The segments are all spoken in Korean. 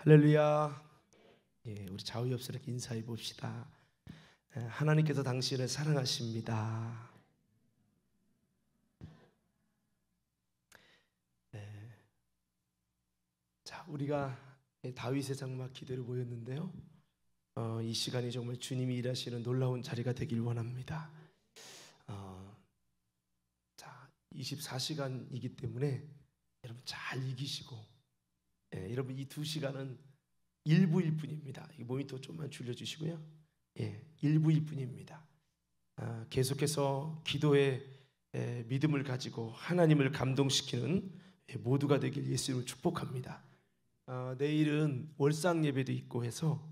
할렐루야. 우리 좌우옆사람에게 인사해 봅시다. 하나님께서 당신을 사랑하십니다. 자, 우리가 다윗의 장막 기대로 모였는데요. 이 시간이 정말 주님이 일하시는 놀라운 자리가 되길 원합니다. 자, 24시간이기 때문에 여러분 잘 이기시고, 여러분 이 2시간은 일부일 뿐입니다. 이 모니터 좀만 줄여주시고요. 일부일 뿐입니다. 계속해서 기도에 믿음을 가지고 하나님을 감동시키는 모두가 되길 예수님을 축복합니다. 내일은 월상 예배도 있고 해서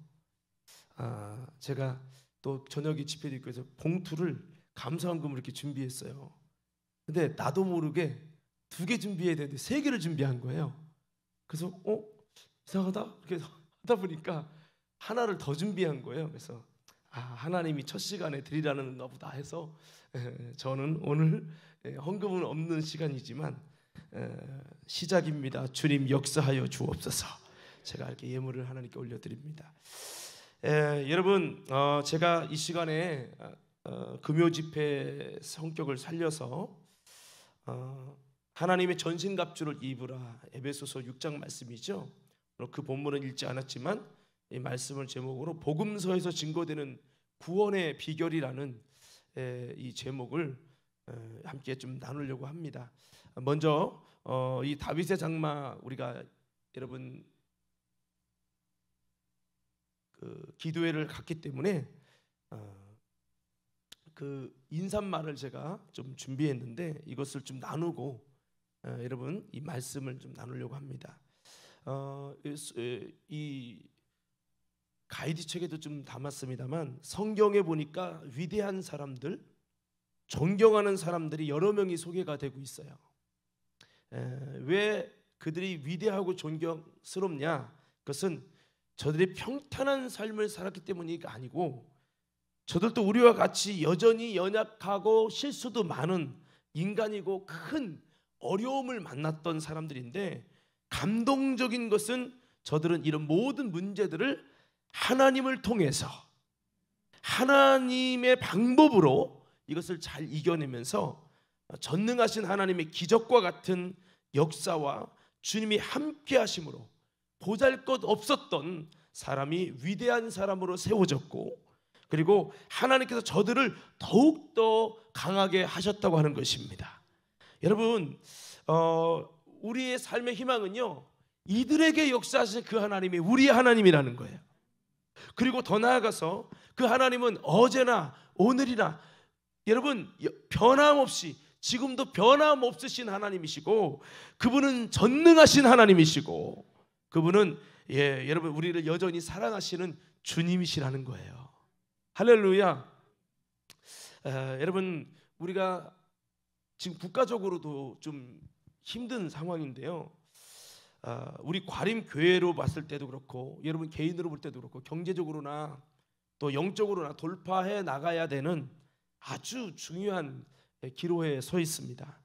제가 또 저녁에 집회도 있고 해서 봉투를 감사헌금을 이렇게 준비했어요. 근데 나도 모르게 2개 준비해야 되는데 3개를 준비한 거예요. 그래서 이상하다 이렇게 하다 보니까 하나를 더 준비한 거예요. 그래서 하나님이 첫 시간에 드리라는 나보다 해서 저는 오늘 헌금은 없는 시간이지만 시작입니다. 주님 역사하여 주옵소서. 제가 이렇게 예물을 하나님께 올려드립니다. 여러분, 제가 이 시간에 금요 집회 성격을 살려서 하나님의 전신갑주를 입으라, 에베소서 6장 말씀이죠. 그 본문은 읽지 않았지만 이 말씀을 제목으로 복음서에서 증거되는 구원의 비결이라는 이 제목을 함께 좀 나누려고 합니다. 먼저 이 다윗의 장막, 우리가 여러분 그 기도회를 갔기 때문에 그 인사말을 제가 좀 준비했는데 이것을 좀 나누고 여러분 이 말씀을 좀 나누려고 합니다. 이 가이드 책에도 좀 담았습니다만 성경에 보니까 위대한 사람들, 존경하는 사람들이 여러 명이 소개가 되고 있어요. 왜 그들이 위대하고 존경스럽냐? 그것은 저들이 평탄한 삶을 살았기 때문이 아니고 저들도 우리와 같이 여전히 연약하고 실수도 많은 인간이고 큰 어려움을 만났던 사람들인데, 감동적인 것은 저들은 이런 모든 문제들을 하나님을 통해서 하나님의 방법으로 이것을 잘 이겨내면서 전능하신 하나님의 기적과 같은 역사와 주님이 함께 하심으로 보잘것 없었던 사람이 위대한 사람으로 세워졌고, 그리고 하나님께서 저들을 더욱더 강하게 하셨다고 하는 것입니다. 여러분, 우리의 삶의 희망은요, 이들에게 역사하신 그 하나님이 우리의 하나님이라는 거예요. 그리고 더 나아가서 그 하나님은 어제나 오늘이나 여러분 변함없이 지금도 변함없으신 하나님이시고, 그분은 전능하신 하나님이시고, 그분은 여러분 우리를 여전히 사랑하시는 주님이시라는 거예요. 할렐루야. 여러분, 우리가 지금 국가적으로도 좀 힘든 상황인데요. 우리 과림교회로 봤을 때도 그렇고 여러분 개인으로 볼 때도 그렇고 경제적으로나 또 영적으로나 돌파해 나가야 되는 아주 중요한 기로에 서 있습니다.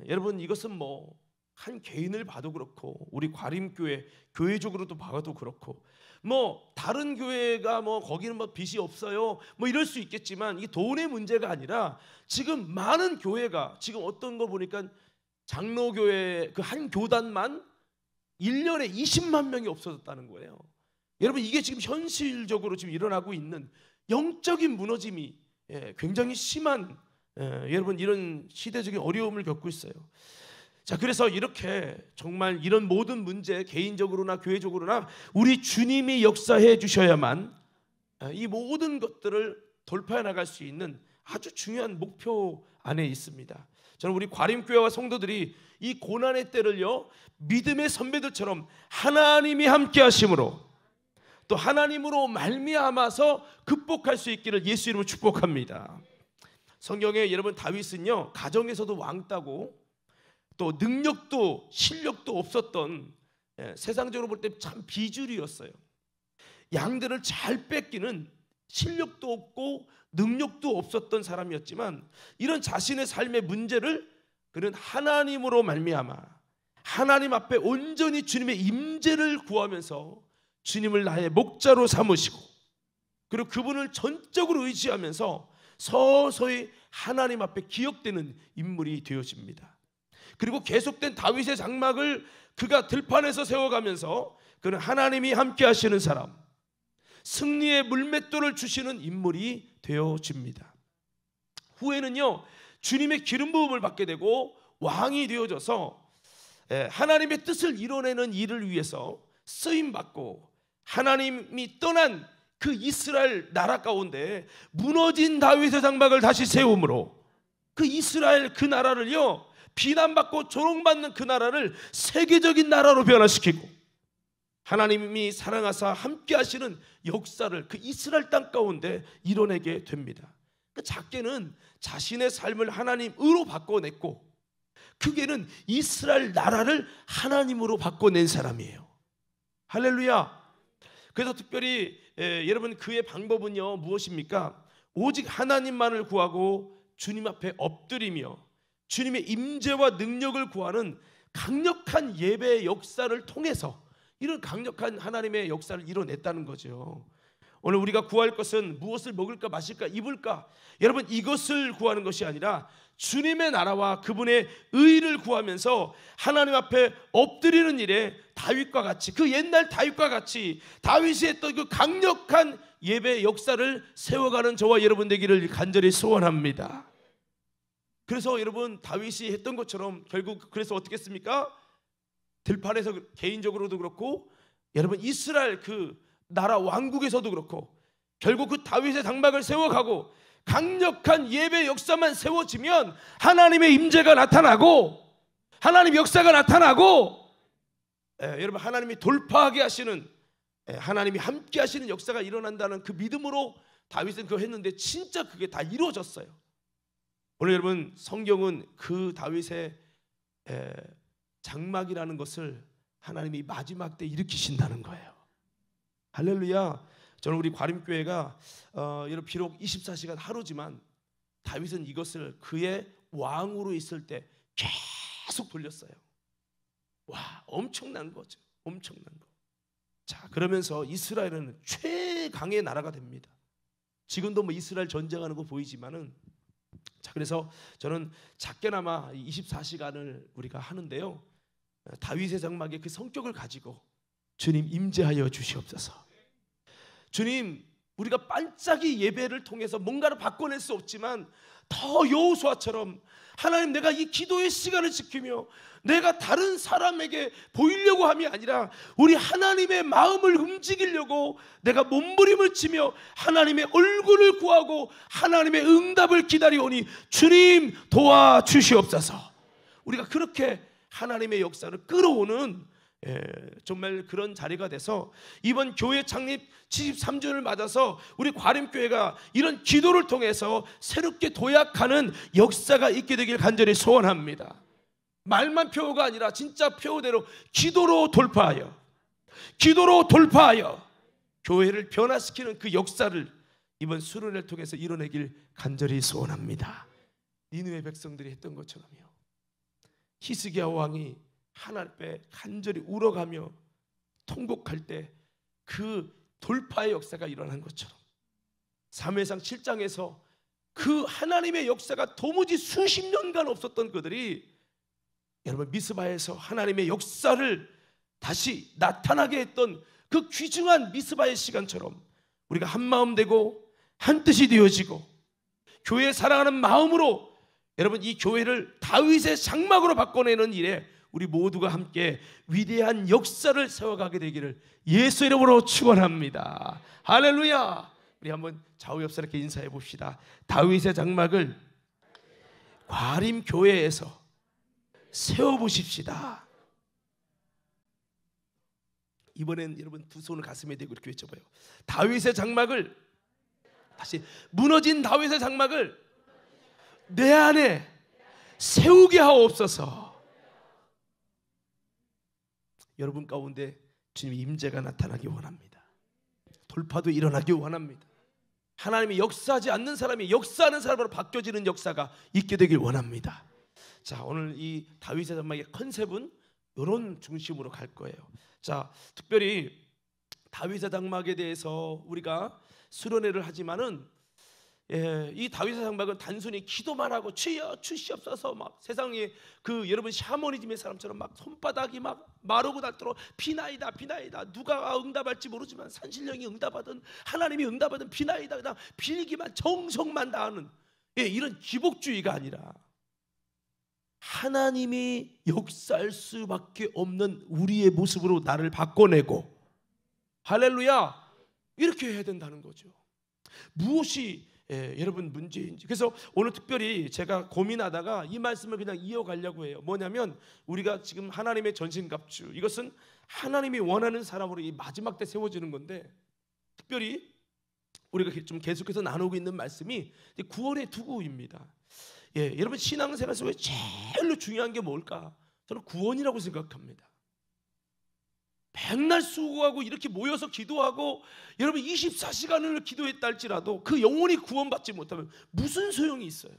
여러분, 이것은 뭐 한 개인을 봐도 그렇고 우리 과림교회 교회적으로도 봐도 그렇고 뭐 다른 교회가 뭐 거기는 뭐 빚이 없어요 뭐 이럴 수 있겠지만 이게 돈의 문제가 아니라 지금 많은 교회가 지금 어떤 거 보니까 장로교회 그 한 교단만 1년에 20만 명이 없어졌다는 거예요. 여러분, 이게 지금 현실적으로 지금 일어나고 있는 영적인 무너짐이 굉장히 심한 여러분 이런 시대적인 어려움을 겪고 있어요. 자, 그래서 이렇게 정말 이런 모든 문제, 개인적으로나 교회적으로나 우리 주님이 역사해 주셔야만 이 모든 것들을 돌파해 나갈 수 있는 아주 중요한 목표 안에 있습니다. 저는 우리 과림교회와 성도들이 이 고난의 때를요, 믿음의 선배들처럼 하나님이 함께 하심으로 또 하나님으로 말미암아서 극복할 수 있기를 예수 이름으로 축복합니다. 성경에 여러분 다윗은요, 가정에서도 왕따고 또 능력도 실력도 없었던 세상적으로 볼 때 참 비주류였어요. 양들을 잘 뺏기는 실력도 없고 능력도 없었던 사람이었지만 이런 자신의 삶의 문제를 그는 하나님으로 말미암아 하나님 앞에 온전히 주님의 임재를 구하면서 주님을 나의 목자로 삼으시고, 그리고 그분을 전적으로 의지하면서 서서히 하나님 앞에 기억되는 인물이 되어집니다. 그리고 계속된 다윗의 장막을 그가 들판에서 세워가면서 그는 하나님이 함께 하시는 사람, 승리의 물맷돌을 주시는 인물이 되어집니다. 후에는요, 주님의 기름 부음을 받게 되고 왕이 되어져서 하나님의 뜻을 이뤄내는 일을 위해서 쓰임받고, 하나님이 떠난 그 이스라엘 나라 가운데 무너진 다윗의 장막을 다시 세움으로 그 이스라엘 그 나라를요, 비난받고 조롱받는 그 나라를 세계적인 나라로 변화시키고, 하나님이 사랑하사 함께 하시는 역사를 그 이스라엘 땅 가운데 이뤄내게 됩니다. 그 작게는 자신의 삶을 하나님으로 바꿔냈고, 크게는 이스라엘 나라를 하나님으로 바꿔낸 사람이에요. 할렐루야. 그래서 특별히 여러분, 그의 방법은요 무엇입니까? 오직 하나님만을 구하고 주님 앞에 엎드리며 주님의 임재와 능력을 구하는 강력한 예배의 역사를 통해서 이런 강력한 하나님의 역사를 이뤄냈다는 거죠. 오늘 우리가 구할 것은 무엇을 먹을까 마실까 입을까, 여러분, 이것을 구하는 것이 아니라 주님의 나라와 그분의 의를 구하면서 하나님 앞에 엎드리는 일에 다윗과 같이, 그 옛날 다윗과 같이 다윗이 했던 그 강력한 예배 역사를 세워가는 저와 여러분 되기를 간절히 소원합니다. 그래서 여러분, 다윗이 했던 것처럼 결국 그래서 어떻게 했습니까? 들판에서 개인적으로도 그렇고, 여러분 이스라엘 그 나라 왕국에서도 그렇고, 결국 그 다윗의 장막을 세워가고 강력한 예배 역사만 세워지면 하나님의 임재가 나타나고 하나님 역사가 나타나고, 여러분 하나님이 돌파하게 하시는, 하나님이 함께 하시는 역사가 일어난다는 그 믿음으로 다윗은 그거 했는데 진짜 그게 다 이루어졌어요. 오늘 여러분, 성경은 그 다윗의 장막이라는 것을 하나님이 마지막 때 일으키신다는 거예요. 할렐루야. 저는 우리 과림교회가 여러분 비록 24시간 하루지만 다윗은 이것을 그의 왕으로 있을 때 계속 돌렸어요. 와, 엄청난 거죠. 엄청난 거. 자, 그러면서 이스라엘은 최강의 나라가 됩니다. 지금도 뭐 이스라엘 전쟁하는 거 보이지만은, 자, 그래서 저는 작게나마 24시간을 우리가 하는데요, 다윗의 장막의 그 성격을 가지고 주님 임재하여 주시옵소서. 주님, 우리가 반짝이 예배를 통해서 뭔가를 바꿔낼 수 없지만 더 여호수아처럼 하나님, 내가 이 기도의 시간을 지키며 내가 다른 사람에게 보이려고 함이 아니라 우리 하나님의 마음을 움직이려고 내가 몸부림을 치며 하나님의 얼굴을 구하고 하나님의 응답을 기다리오니 주님 도와주시옵소서. 우리가 그렇게 하나님의 역사를 끌어오는 정말 그런 자리가 돼서 이번 교회 창립 73주년을 맞아서 우리 과림교회가 이런 기도를 통해서 새롭게 도약하는 역사가 있게 되길 간절히 소원합니다. 말만 표어가 아니라 진짜 표어대로 기도로 돌파하여, 기도로 돌파하여 교회를 변화시키는 그 역사를 이번 수련회를 통해서 이뤄내길 간절히 소원합니다. 니느웨 백성들이 했던 것처럼요, 히스기야 왕이 하나님 앞에 간절히 울어가며 통곡할 때 그 돌파의 역사가 일어난 것처럼, 사무엘상 7장에서 그 하나님의 역사가 도무지 수십 년간 없었던 그들이 여러분 미스바에서 하나님의 역사를 다시 나타나게 했던 그 귀중한 미스바의 시간처럼 우리가 한 마음 되고 한 뜻이 되어지고 교회 사랑하는 마음으로 여러분 이 교회를 다윗의 장막으로 바꿔내는 일에 우리 모두가 함께 위대한 역사를 세워가게 되기를 예수 이름으로 축원합니다. 할렐루야. 우리 한번 좌우 옆서 이렇게 인사해 봅시다. 다윗의 장막을 과림 교회에서 세워보십시다. 이번엔 여러분 두 손을 가슴에 대고 이렇게 외쳐봐요. 다윗의 장막을, 다시 무너진 다윗의 장막을 내 안에 세우게 하옵소서. 여러분 가운데 주님의 임재가 나타나기 원합니다. 돌파도 일어나기 원합니다. 하나님이 역사하지 않는 사람이 역사하는 사람으로 바뀌어지는 역사가 있게 되길 원합니다. 자, 오늘 이 다윗의 장막의 컨셉은 이런 중심으로 갈 거예요. 자, 특별히 다윗의 장막에 대해서 우리가 수련회를 하지만은 이 다윗의 장막은 단순히 기도만 하고 주여 주시옵소서 막 세상에 그 여러분 샤머니즘의 사람처럼 막 손바닥이 막 마르고 닳도록 비나이다 비나이다, 누가 응답할지 모르지만 산신령이 응답하든 하나님이 응답하든 비나이다, 그냥 빌기만 정성만 다하는 이런 기복주의가 아니라 하나님이 역사할 수밖에 없는 우리의 모습으로 나를 바꿔내고, 할렐루야, 이렇게 해야 된다는 거죠. 무엇이 여러분 문제인지. 그래서 오늘 특별히 제가 고민하다가 이 말씀을 그냥 이어가려고 해요. 뭐냐면 우리가 지금 하나님의 전신갑주, 이것은 하나님이 원하는 사람으로 이 마지막 때 세워지는 건데, 특별히 우리가 좀 계속해서 나누고 있는 말씀이 구원의 투구입니다. 여러분 신앙생활 속에 제일로 중요한 게 뭘까? 저는 구원이라고 생각합니다. 백날 수고하고 이렇게 모여서 기도하고 여러분 24시간을 기도했다 할지라도 그 영혼이 구원받지 못하면 무슨 소용이 있어요?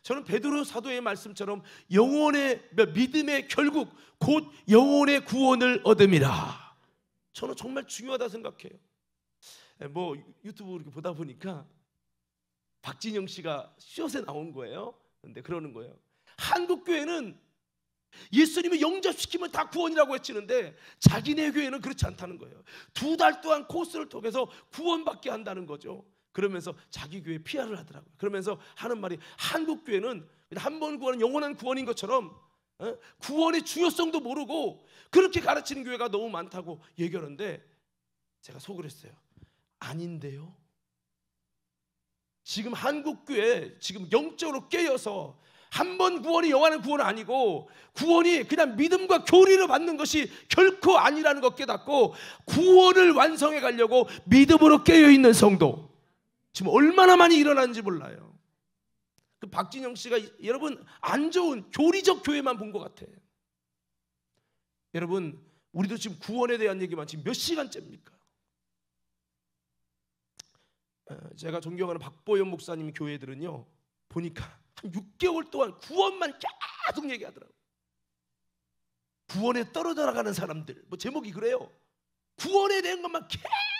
저는 베드로 사도의 말씀처럼 영혼의 믿음의 결국 곧 영혼의 구원을 얻음이라, 저는 정말 중요하다 생각해요. 뭐 유튜브 이렇게 보다 보니까 박진영 씨가 쇼에 나온 거예요. 근데 그러는 거예요. 한국 교회는 예수님을 영접시키면 다 구원이라고 외치는데 자기네 교회는 그렇지 않다는 거예요. 2달 동안 코스를 통해서 구원받게 한다는 거죠. 그러면서 자기 교회 PR을 하더라고요. 그러면서 하는 말이, 한국 교회는 한 번 구원은 영원한 구원인 것처럼 구원의 중요성도 모르고 그렇게 가르치는 교회가 너무 많다고 얘기하는데, 제가 속을 했어요. 아닌데요. 지금 한국 교회 지금 영적으로 깨어서 한 번 구원이 영원한 구원은 아니고, 구원이 그냥 믿음과 교리를 받는 것이 결코 아니라는 것 깨닫고 구원을 완성해 가려고 믿음으로 깨어있는 성도 지금 얼마나 많이 일어나는지 몰라요. 그 박진영 씨가 여러분 안 좋은 교리적 교회만 본 것 같아. 여러분 우리도 지금 구원에 대한 얘기만 지금 몇 시간째입니까? 제가 존경하는 박보영 목사님 교회들은요, 보니까 한 6개월 동안 구원만 계속 얘기하더라고요. 구원에 떨어져 나가는 사람들, 뭐 제목이 그래요. 구원에 대한 것만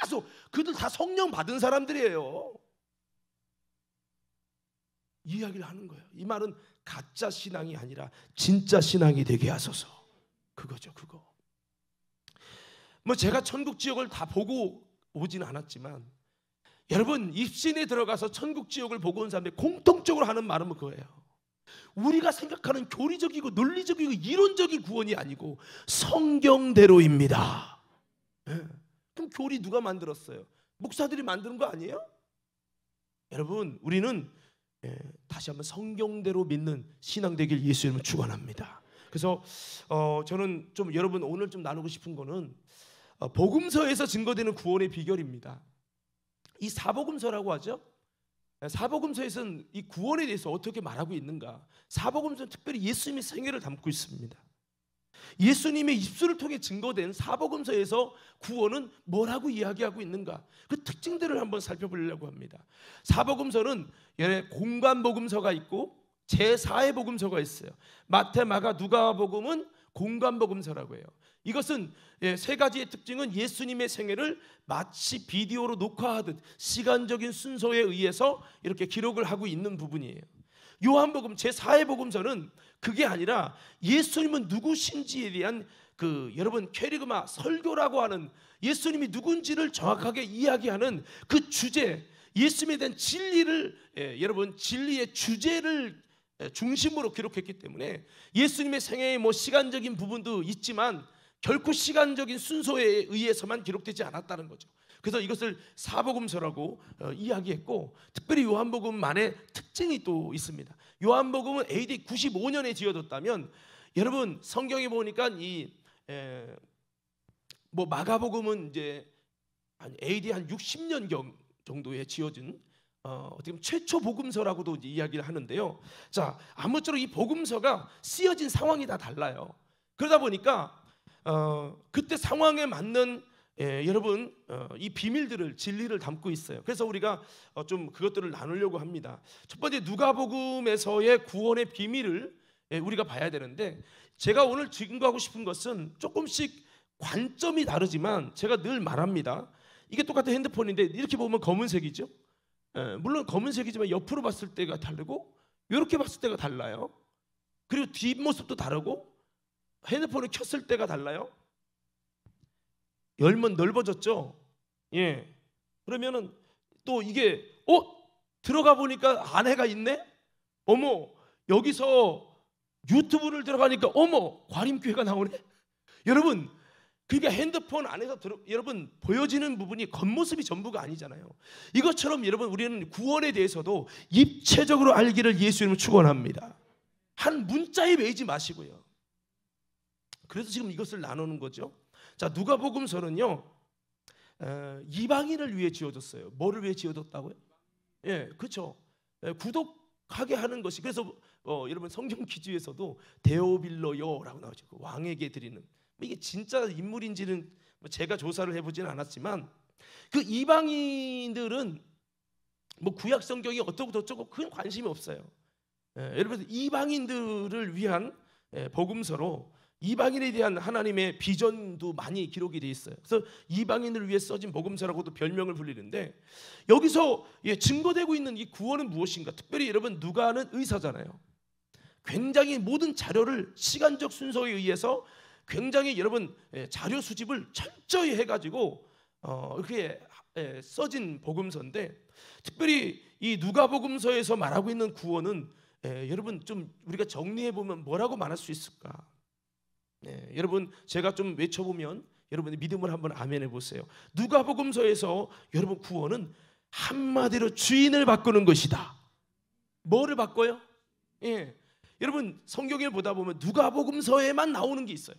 계속, 그들 다 성령 받은 사람들이에요. 이 이야기를 하는 거예요. 이 말은 가짜 신앙이 아니라 진짜 신앙이 되게 하소서, 그거죠. 그거. 뭐 제가 천국 지옥을 다 보고 오지는 않았지만 여러분 입신에 들어가서 천국 지옥을 보고 온 사람들이 공통적으로 하는 말은 그거예요. 우리가 생각하는 교리적이고 논리적이고 이론적인 구원이 아니고 성경대로입니다. 그럼 교리 누가 만들었어요? 목사들이 만드는 거 아니에요? 여러분 우리는 다시 한번 성경대로 믿는 신앙 되길 예수님은 축원합니다. 그래서 저는 좀 여러분 오늘 좀 나누고 싶은 거는 복음서에서 증거되는 구원의 비결입니다. 이 사복음서라고 하죠. 사복음서에서는 이 구원에 대해서 어떻게 말하고 있는가? 사복음서는 특별히 예수님의 생애를 담고 있습니다. 예수님의 입술을 통해 증거된 사복음서에서 구원은 뭐라고 이야기하고 있는가? 그 특징들을 한번 살펴보려고 합니다. 사복음서는 공관복음서가 있고 제4의 복음서가 있어요. 마태, 마가, 누가복음은 공관복음서라고 해요. 이것은 세 가지의 특징은 예수님의 생애를 마치 비디오로 녹화하듯 시간적인 순서에 의해서 이렇게 기록을 하고 있는 부분이에요. 요한복음 제4의 복음서는 그게 아니라 예수님은 누구신지에 대한 여러분 캐리그마 설교라고 하는 예수님이 누군지를 정확하게 이야기하는 그 주제, 예수님에 대한 진리를 여러분 진리의 주제를 중심으로 기록했기 때문에 예수님의 생애의 뭐 시간적인 부분도 있지만 결코 시간적인 순서에 의해서만 기록되지 않았다는 거죠. 그래서 이것을 사복음서라고 이야기했고, 특별히 요한복음만의 특징이 또 있습니다. 요한복음은 AD 95년에 지어졌다면 여러분 성경에 보니까 뭐 마가복음은 이제 AD 한 60년 정도에 지어진 어떻게 보면 최초 복음서라고도 이야기를 하는데요. 자, 아무쪼록 이 복음서가 쓰여진 상황이 다 달라요. 그러다 보니까 그때 상황에 맞는 여러분 이 비밀들을 진리를 담고 있어요. 그래서 우리가 좀 그것들을 나누려고 합니다. 첫 번째 누가복음에서의 구원의 비밀을 우리가 봐야 되는데, 제가 오늘 증거하고 싶은 것은 조금씩 관점이 다르지만 제가 늘 말합니다. 이게 똑같은 핸드폰인데 이렇게 보면 검은색이죠. 물론 검은색이지만 옆으로 봤을 때가 다르고 이렇게 봤을 때가 달라요. 그리고 뒷모습도 다르고 핸드폰을 켰을 때가 달라요. 열면 넓어졌죠. 예. 그러면은 또 이게 들어가 보니까 안에가 있네. 어머, 여기서 유튜브를 들어가니까 어머, 과림교회가 나오네. 여러분, 그러니까 핸드폰 안에서 여러분 보여지는 부분이 겉모습이 전부가 아니잖아요. 이것처럼 여러분 우리는 구원에 대해서도 입체적으로 알기를 예수 이름으로 축원합니다. 한 문자에 매이지 마시고요. 그래서 지금 이것을 나누는 거죠. 자, 누가복음서는요, 이방인을 위해 지어졌어요. 뭐를 위해 지어졌다고요? 예, 그렇죠. 구독하게 하는 것이. 그래서 여러분 성경 기주에서도 데오빌로요라고 나오죠. 그 왕에게 드리는. 이게 진짜 인물인지는 제가 조사를 해보지는 않았지만, 그 이방인들은 뭐 구약 성경이 어떻고 저쩌고 큰 관심이 없어요. 여러분 이방인들을 위한 복음서로 이방인에 대한 하나님의 비전도 많이 기록이 되어 있어요. 그래서 이방인을 위해 써진 복음서라고도 별명을 불리는데, 여기서 증거되고 있는 이 구원은 무엇인가? 특별히 여러분 누가는 의사잖아요. 굉장히 모든 자료를 시간적 순서에 의해서 굉장히 여러분 자료 수집을 철저히 해가지고 이렇게 써진 복음서인데, 특별히 이 누가복음서에서 말하고 있는 구원은 여러분 좀 우리가 정리해 보면 뭐라고 말할 수 있을까? 여러분 제가 좀 외쳐보면 여러분의 믿음을 한번 아멘해 보세요. 누가복음서에서 여러분 구원은 한마디로 주인을 바꾸는 것이다. 뭐를 바꿔요? 여러분 성경을 보다 보면 누가복음서에만 나오는 게 있어요.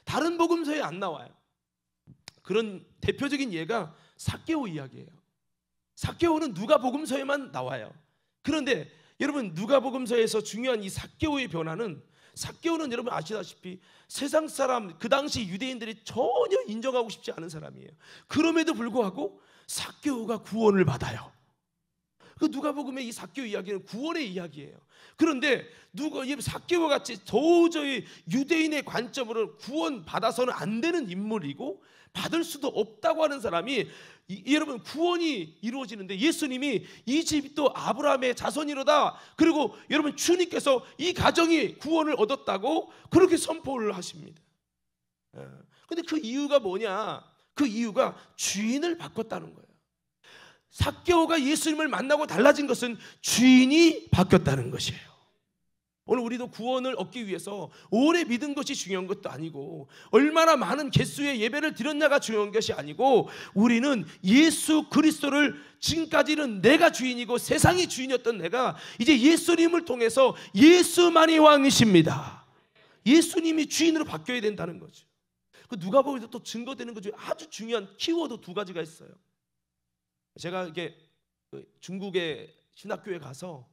다른 복음서에 안 나와요. 그런 대표적인 예가 삭개오 이야기예요. 삭개오는 누가복음서에만 나와요. 그런데 여러분 누가복음서에서 중요한 이 삭개오의 변화는, 삭개오는 여러분 아시다시피 세상 사람, 그 당시 유대인들이 전혀 인정하고 싶지 않은 사람이에요. 그럼에도 불구하고 삭개오가 구원을 받아요. 그 누가복음의 이 삭개오 이야기는 구원의 이야기예요. 그런데 삭개오 같이 도저히 유대인의 관점으로 구원 받아서는 안 되는 인물이고 받을 수도 없다고 하는 사람이, 여러분 구원이 이루어지는데 예수님이 이 집도 아브라함의 자손이로다, 그리고 여러분 주님께서 이 가정이 구원을 얻었다고 그렇게 선포를 하십니다. 근데 그 이유가 뭐냐? 그 이유가 주인을 바꿨다는 거예요. 삭개오가 예수님을 만나고 달라진 것은 주인이 바뀌었다는 것이에요. 오늘 우리도 구원을 얻기 위해서 오래 믿은 것이 중요한 것도 아니고, 얼마나 많은 개수의 예배를 드렸냐가 중요한 것이 아니고, 우리는 예수 그리스도를, 지금까지는 내가 주인이고 세상이 주인이었던 내가 이제 예수님을 통해서 예수만이 왕이십니다. 예수님이 주인으로 바뀌어야 된다는 거죠. 그 누가복음에서 또 증거되는 것 중에 아주 중요한 키워드 두 가지가 있어요. 제가 이게 중국의 신학교에 가서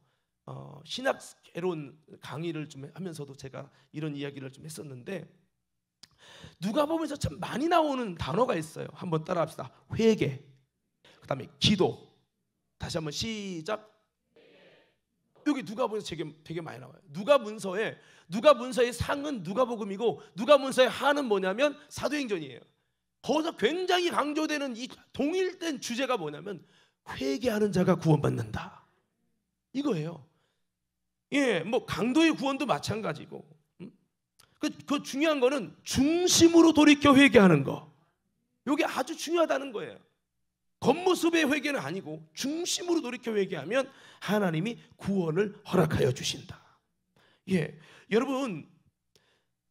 신학개론 강의를 좀 하면서도 제가 이런 이야기를 좀 했었는데, 누가복음에서 참 많이 나오는 단어가 있어요. 한번 따라합시다. 회개, 그 다음에 기도. 다시 한번 시작. 여기 누가복음에서 되게 많이 나와요. 누가문서의 상은 누가복음이고, 누가문서의 하는 뭐냐면 사도행전이에요. 거기서 굉장히 강조되는 이 동일된 주제가 뭐냐면 회개하는 자가 구원받는다, 이거예요. 뭐 강도의 구원도 마찬가지고, 그 중요한 거는 중심으로 돌이켜 회개하는 거. 이게 아주 중요하다는 거예요. 겉모습의 회개는 아니고 중심으로 돌이켜 회개하면 하나님이 구원을 허락하여 주신다. 여러분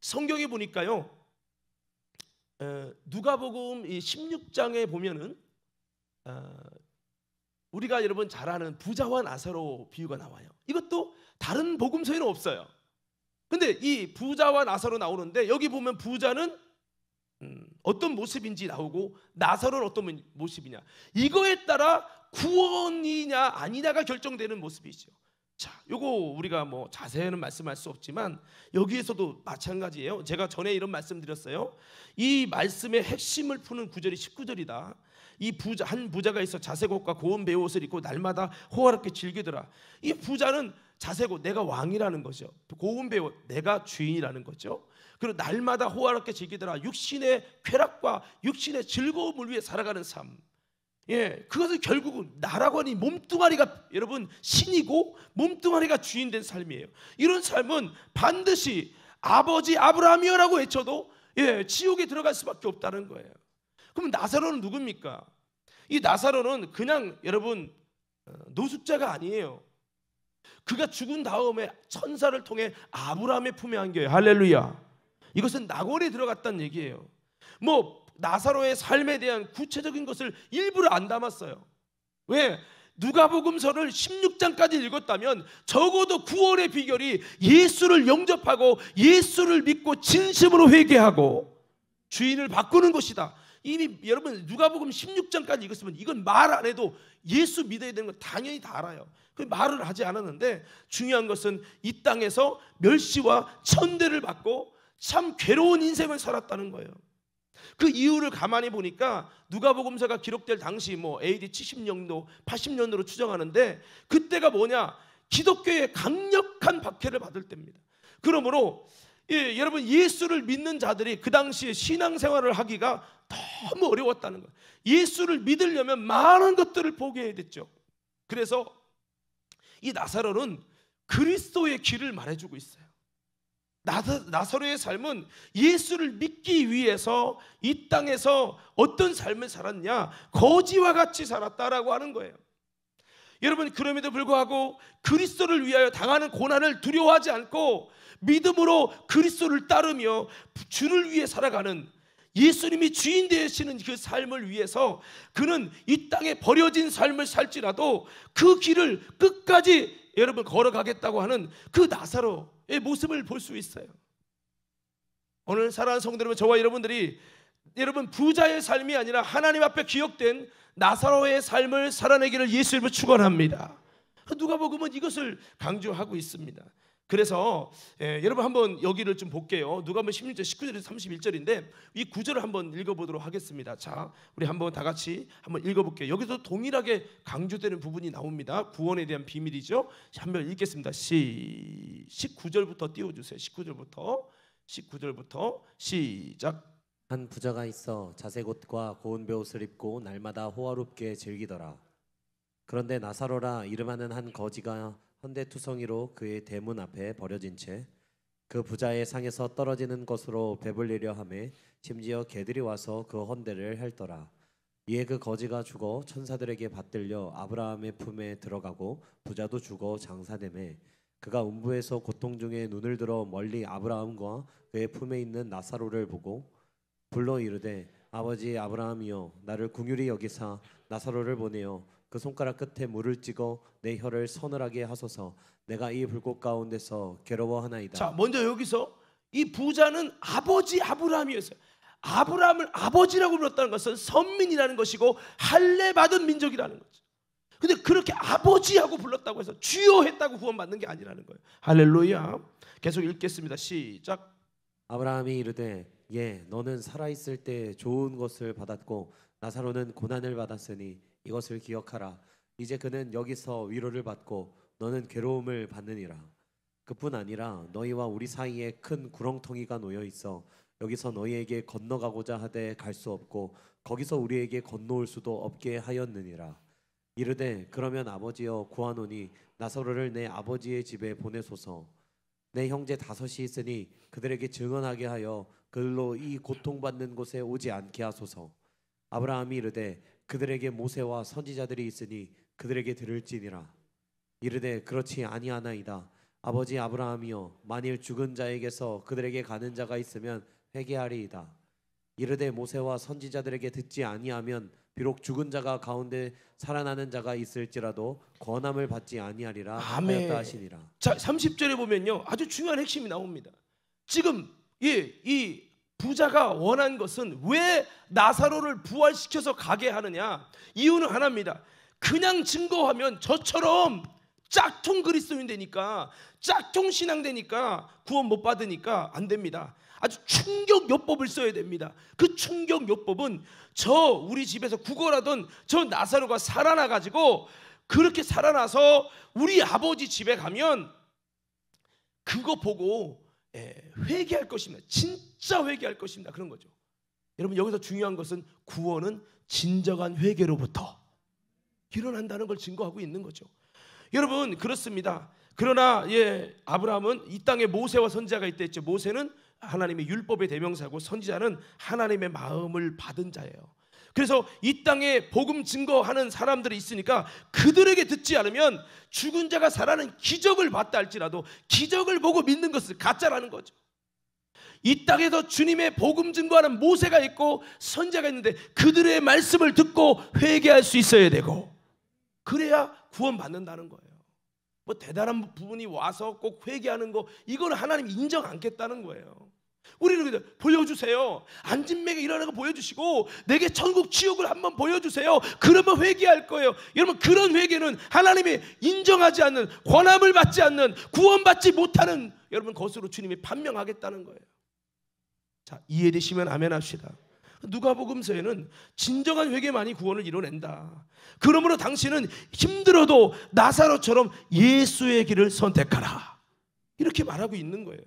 성경에 보니까요, 누가복음 16장에 보면은 우리가 여러분 잘 아는 부자와 나사로 비유가 나와요. 이것도 다른 복음서에는 없어요. 근데 이 부자와 나사로 나오는데, 여기 보면 부자는 어떤 모습인지 나오고 나사로는 어떤 모습이냐, 이거에 따라 구원이냐 아니냐가 결정되는 모습이죠. 자, 요거 우리가 뭐 자세히는 말씀할 수 없지만 여기에서도 마찬가지예요. 제가 전에 이런 말씀 드렸어요. 이 말씀의 핵심을 푸는 구절이 19절이다. 한 부자가 있어 자색 옷과 고운 배옷을 입고 날마다 호화롭게 즐기더라. 이 부자는 자세고 내가 왕이라는 거죠. 고운 배우 내가 주인이라는 거죠. 그리고 날마다 호화롭게 즐기더라. 육신의 쾌락과 육신의 즐거움을 위해 살아가는 삶. 예, 그것은 결국은 나라고 하니 몸뚱아리가 여러분 신이고 몸뚱아리가 주인된 삶이에요. 이런 삶은 반드시 아버지 아브라함이여라고 외쳐도 지옥에 들어갈 수밖에 없다는 거예요. 그럼 나사로는 누굽니까? 이 나사로는 그냥 여러분 노숙자가 아니에요. 그가 죽은 다음에 천사를 통해 아브라함의 품에 안겨요. 할렐루야. 이것은 낙원에 들어갔다는 얘기예요. 뭐 나사로의 삶에 대한 구체적인 것을 일부러 안 담았어요. 왜? 누가복음서를 16장까지 읽었다면 적어도 구원의 비결이 예수를 영접하고 예수를 믿고 진심으로 회개하고 주인을 바꾸는 것이다. 이미 여러분 누가복음 16장까지 읽었으면 이건 말 안 해도 예수 믿어야 되는 건 당연히 다 알아요. 그 말을 하지 않았는데 중요한 것은 이 땅에서 멸시와 천대를 받고 참 괴로운 인생을 살았다는 거예요. 그 이유를 가만히 보니까 누가복음서가 기록될 당시 뭐 AD 70년도 80년도로 추정하는데 그때가 뭐냐? 기독교의 강력한 박해를 받을 때입니다. 그러므로 여러분 예수를 믿는 자들이 그 당시에 신앙생활을 하기가 너무 어려웠다는 거예요. 예수를 믿으려면 많은 것들을 포기해야 됐죠. 그래서 이 나사로는 그리스도의 길을 말해주고 있어요. 나사로의 삶은 예수를 믿기 위해서 이 땅에서 어떤 삶을 살았냐? 거지와 같이 살았다라고 하는 거예요. 여러분 그럼에도 불구하고 그리스도를 위하여 당하는 고난을 두려워하지 않고 믿음으로 그리스도를 따르며 주를 위해 살아가는 예수님이 주인 되시는 그 삶을 위해서 그는 이 땅에 버려진 삶을 살지라도 그 길을 끝까지 여러분 걸어가겠다고 하는 그 나사로의 모습을 볼 수 있어요. 오늘 사랑하는 성도 여러분, 저와 여러분들이 여러분 부자의 삶이 아니라 하나님 앞에 기억된 나사로의 삶을 살아내기를 예수님을 축원합니다. 누가복음은 이것을 강조하고 있습니다. 그래서 여러분 한번 여기를 좀 볼게요. 누가복음 16절 19절에서 31절인데 이 구절을 한번 읽어보도록 하겠습니다. 자, 우리 한번 다 같이 한번 읽어볼게요. 여기서 동일하게 강조되는 부분이 나옵니다. 구원에 대한 비밀이죠. 한번 읽겠습니다. 19절부터 띄워주세요. 19절부터 시작. 한 부자가 있어 자색 옷과 고운 베옷을 입고 날마다 호화롭게 즐기더라. 그런데 나사로라 이름하는 한 거지가 헌대투성이로 그의 대문 앞에 버려진 채 그 부자의 상에서 떨어지는 것으로 배불리려 하매 심지어 개들이 와서 그 헌대를 핥더라. 이에 그 거지가 죽어 천사들에게 받들려 아브라함의 품에 들어가고 부자도 죽어 장사되매 그가 음부에서 고통 중에 눈을 들어 멀리 아브라함과 그의 품에 있는 나사로를 보고 불러 이르되 아버지 아브라함이여 나를 긍휼히 여기사 나사로를 보내어 그 손가락 끝에 물을 찍어 내 혀를 서늘하게 하소서. 내가 이 불꽃 가운데서 괴로워하나이다. 자, 먼저 여기서 이 부자는 아버지 아브라함이었어요. 아브라함을 아버지라고 불렀다는 것은 선민이라는 것이고 할례 받은 민족이라는 거죠. 근데 그렇게 아버지하고 불렀다고 해서 주여 했다고 구원받는 게 아니라는 거예요. 할렐루야. 계속 읽겠습니다. 시작. 아브라함이 이르되 예 너는 살아있을 때 좋은 것을 받았고 나사로는 고난을 받았으니 이것을 기억하라. 이제 그는 여기서 위로를 받고 너는 괴로움을 받느니라. 그뿐 아니라 너희와 우리 사이에 큰 구렁텅이가 놓여 있어 여기서 너희에게 건너가고자 하되 갈 수 없고 거기서 우리에게 건너올 수도 없게 하였느니라. 이르되 그러면 아버지여 구하노니 나사로를 내 아버지의 집에 보내소서. 내 형제 5이 있으니 그들에게 증언하게 하여 그들로 이 고통받는 곳에 오지 않게 하소서. 아브라함이 이르되 그들에게 모세와 선지자들이 있으니 그들에게 들을지니라. 이르되 그렇지 아니하나이다. 아버지 아브라함이여 만일 죽은 자에게서 그들에게 가는 자가 있으면 회개하리이다. 이르되 모세와 선지자들에게 듣지 아니하면 비록 죽은 자가 가운데 살아나는 자가 있을지라도 권함을 받지 아니하리라 하였다 하시니라. 자, 30절에 보면요 아주 중요한 핵심이 나옵니다. 지금 이 부자가 원한 것은 왜 나사로를 부활시켜서 가게 하느냐? 이유는 하나입니다. 그냥 증거하면 저처럼 짝퉁 그리스도인 되니까 짝퉁 신앙 되니까 구원 못 받으니까 안 됩니다. 아주 충격 요법을 써야 됩니다. 그 충격 요법은 우리 집에서 구걸하던 저 나사로가 살아나 가지고 그렇게 살아나서 우리 아버지 집에 가면 그거 보고 회개할 것입니다. 진짜 회개할 것입니다. 그런 거죠. 여러분, 여기서 중요한 것은 구원은 진정한 회개로부터 일어난다는 걸 증거하고 있는 거죠. 여러분, 그렇습니다. 그러나 아브라함은 이 땅에 모세와 선지자가 있댔죠. 모세는 하나님의 율법의 대명사고 선지자는 하나님의 마음을 받은 자예요. 그래서 이 땅에 복음 증거하는 사람들이 있으니까 그들에게 듣지 않으면 죽은 자가 살아나는 기적을 봤다 할지라도 기적을 보고 믿는 것을 가짜라는 거죠. 이 땅에서 주님의 복음 증거하는 모세가 있고 선지자가 있는데 그들의 말씀을 듣고 회개할 수 있어야 되고, 그래야 구원받는다는 거예요. 뭐 대단한 부분이 와서 꼭 회개하는 거, 이거는 하나님 인정 않겠다는 거예요. 우리는 그냥 보여주세요. 안진맥에 일어나는 거 보여주시고 내게 천국 지옥을 한번 보여주세요. 그러면 회개할 거예요. 여러분, 그런 회개는 하나님이 인정하지 않는, 권함을 받지 않는, 구원받지 못하는 여러분 것으로 주님이 판명하겠다는 거예요. 자, 이해되시면 아멘 합시다. 누가복음서에는 진정한 회개만이 구원을 이뤄낸다. 그러므로 당신은 힘들어도 나사로처럼 예수의 길을 선택하라, 이렇게 말하고 있는 거예요.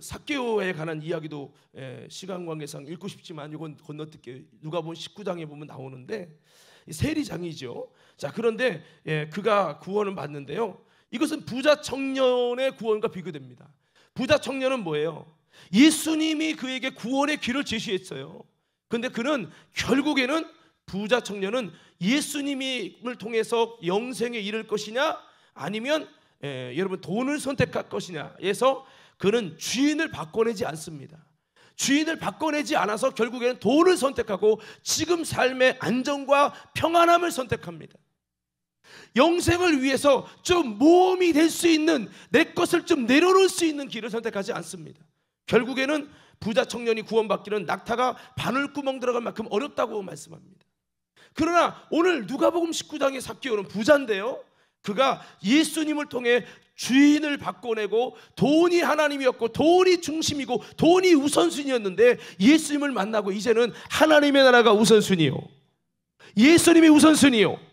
삭개오에 관한 이야기도 시간 관계상 읽고 싶지만 이건 건너뛸게요. 누가복음 19장에 보면 나오는데 세리장이죠. 자, 그런데 그가 구원을 받는데요, 이것은 부자 청년의 구원과 비교됩니다. 부자 청년은 뭐예요? 예수님이 그에게 구원의 길을 제시했어요. 그런데 그는 결국에는, 부자 청년은 예수님을 통해서 영생에 이를 것이냐 아니면 여러분 돈을 선택할 것이냐에서 그는 주인을 바꿔내지 않습니다. 주인을 바꿔내지 않아서 결국에는 돈을 선택하고 지금 삶의 안정과 평안함을 선택합니다. 영생을 위해서 좀 모험이 될 수 있는, 내 것을 좀 내려놓을 수 있는 길을 선택하지 않습니다. 결국에는 부자 청년이 구원받기는 낙타가 바늘구멍 들어갈 만큼 어렵다고 말씀합니다. 그러나 오늘 누가복음 19장의 삭개오는 부자인데요, 그가 예수님을 통해 주인을 바꿔내고 돈이 하나님이었고 돈이 중심이고 돈이 우선순위였는데 예수님을 만나고 이제는 하나님의 나라가 우선순위요, 예수님이 우선순위요,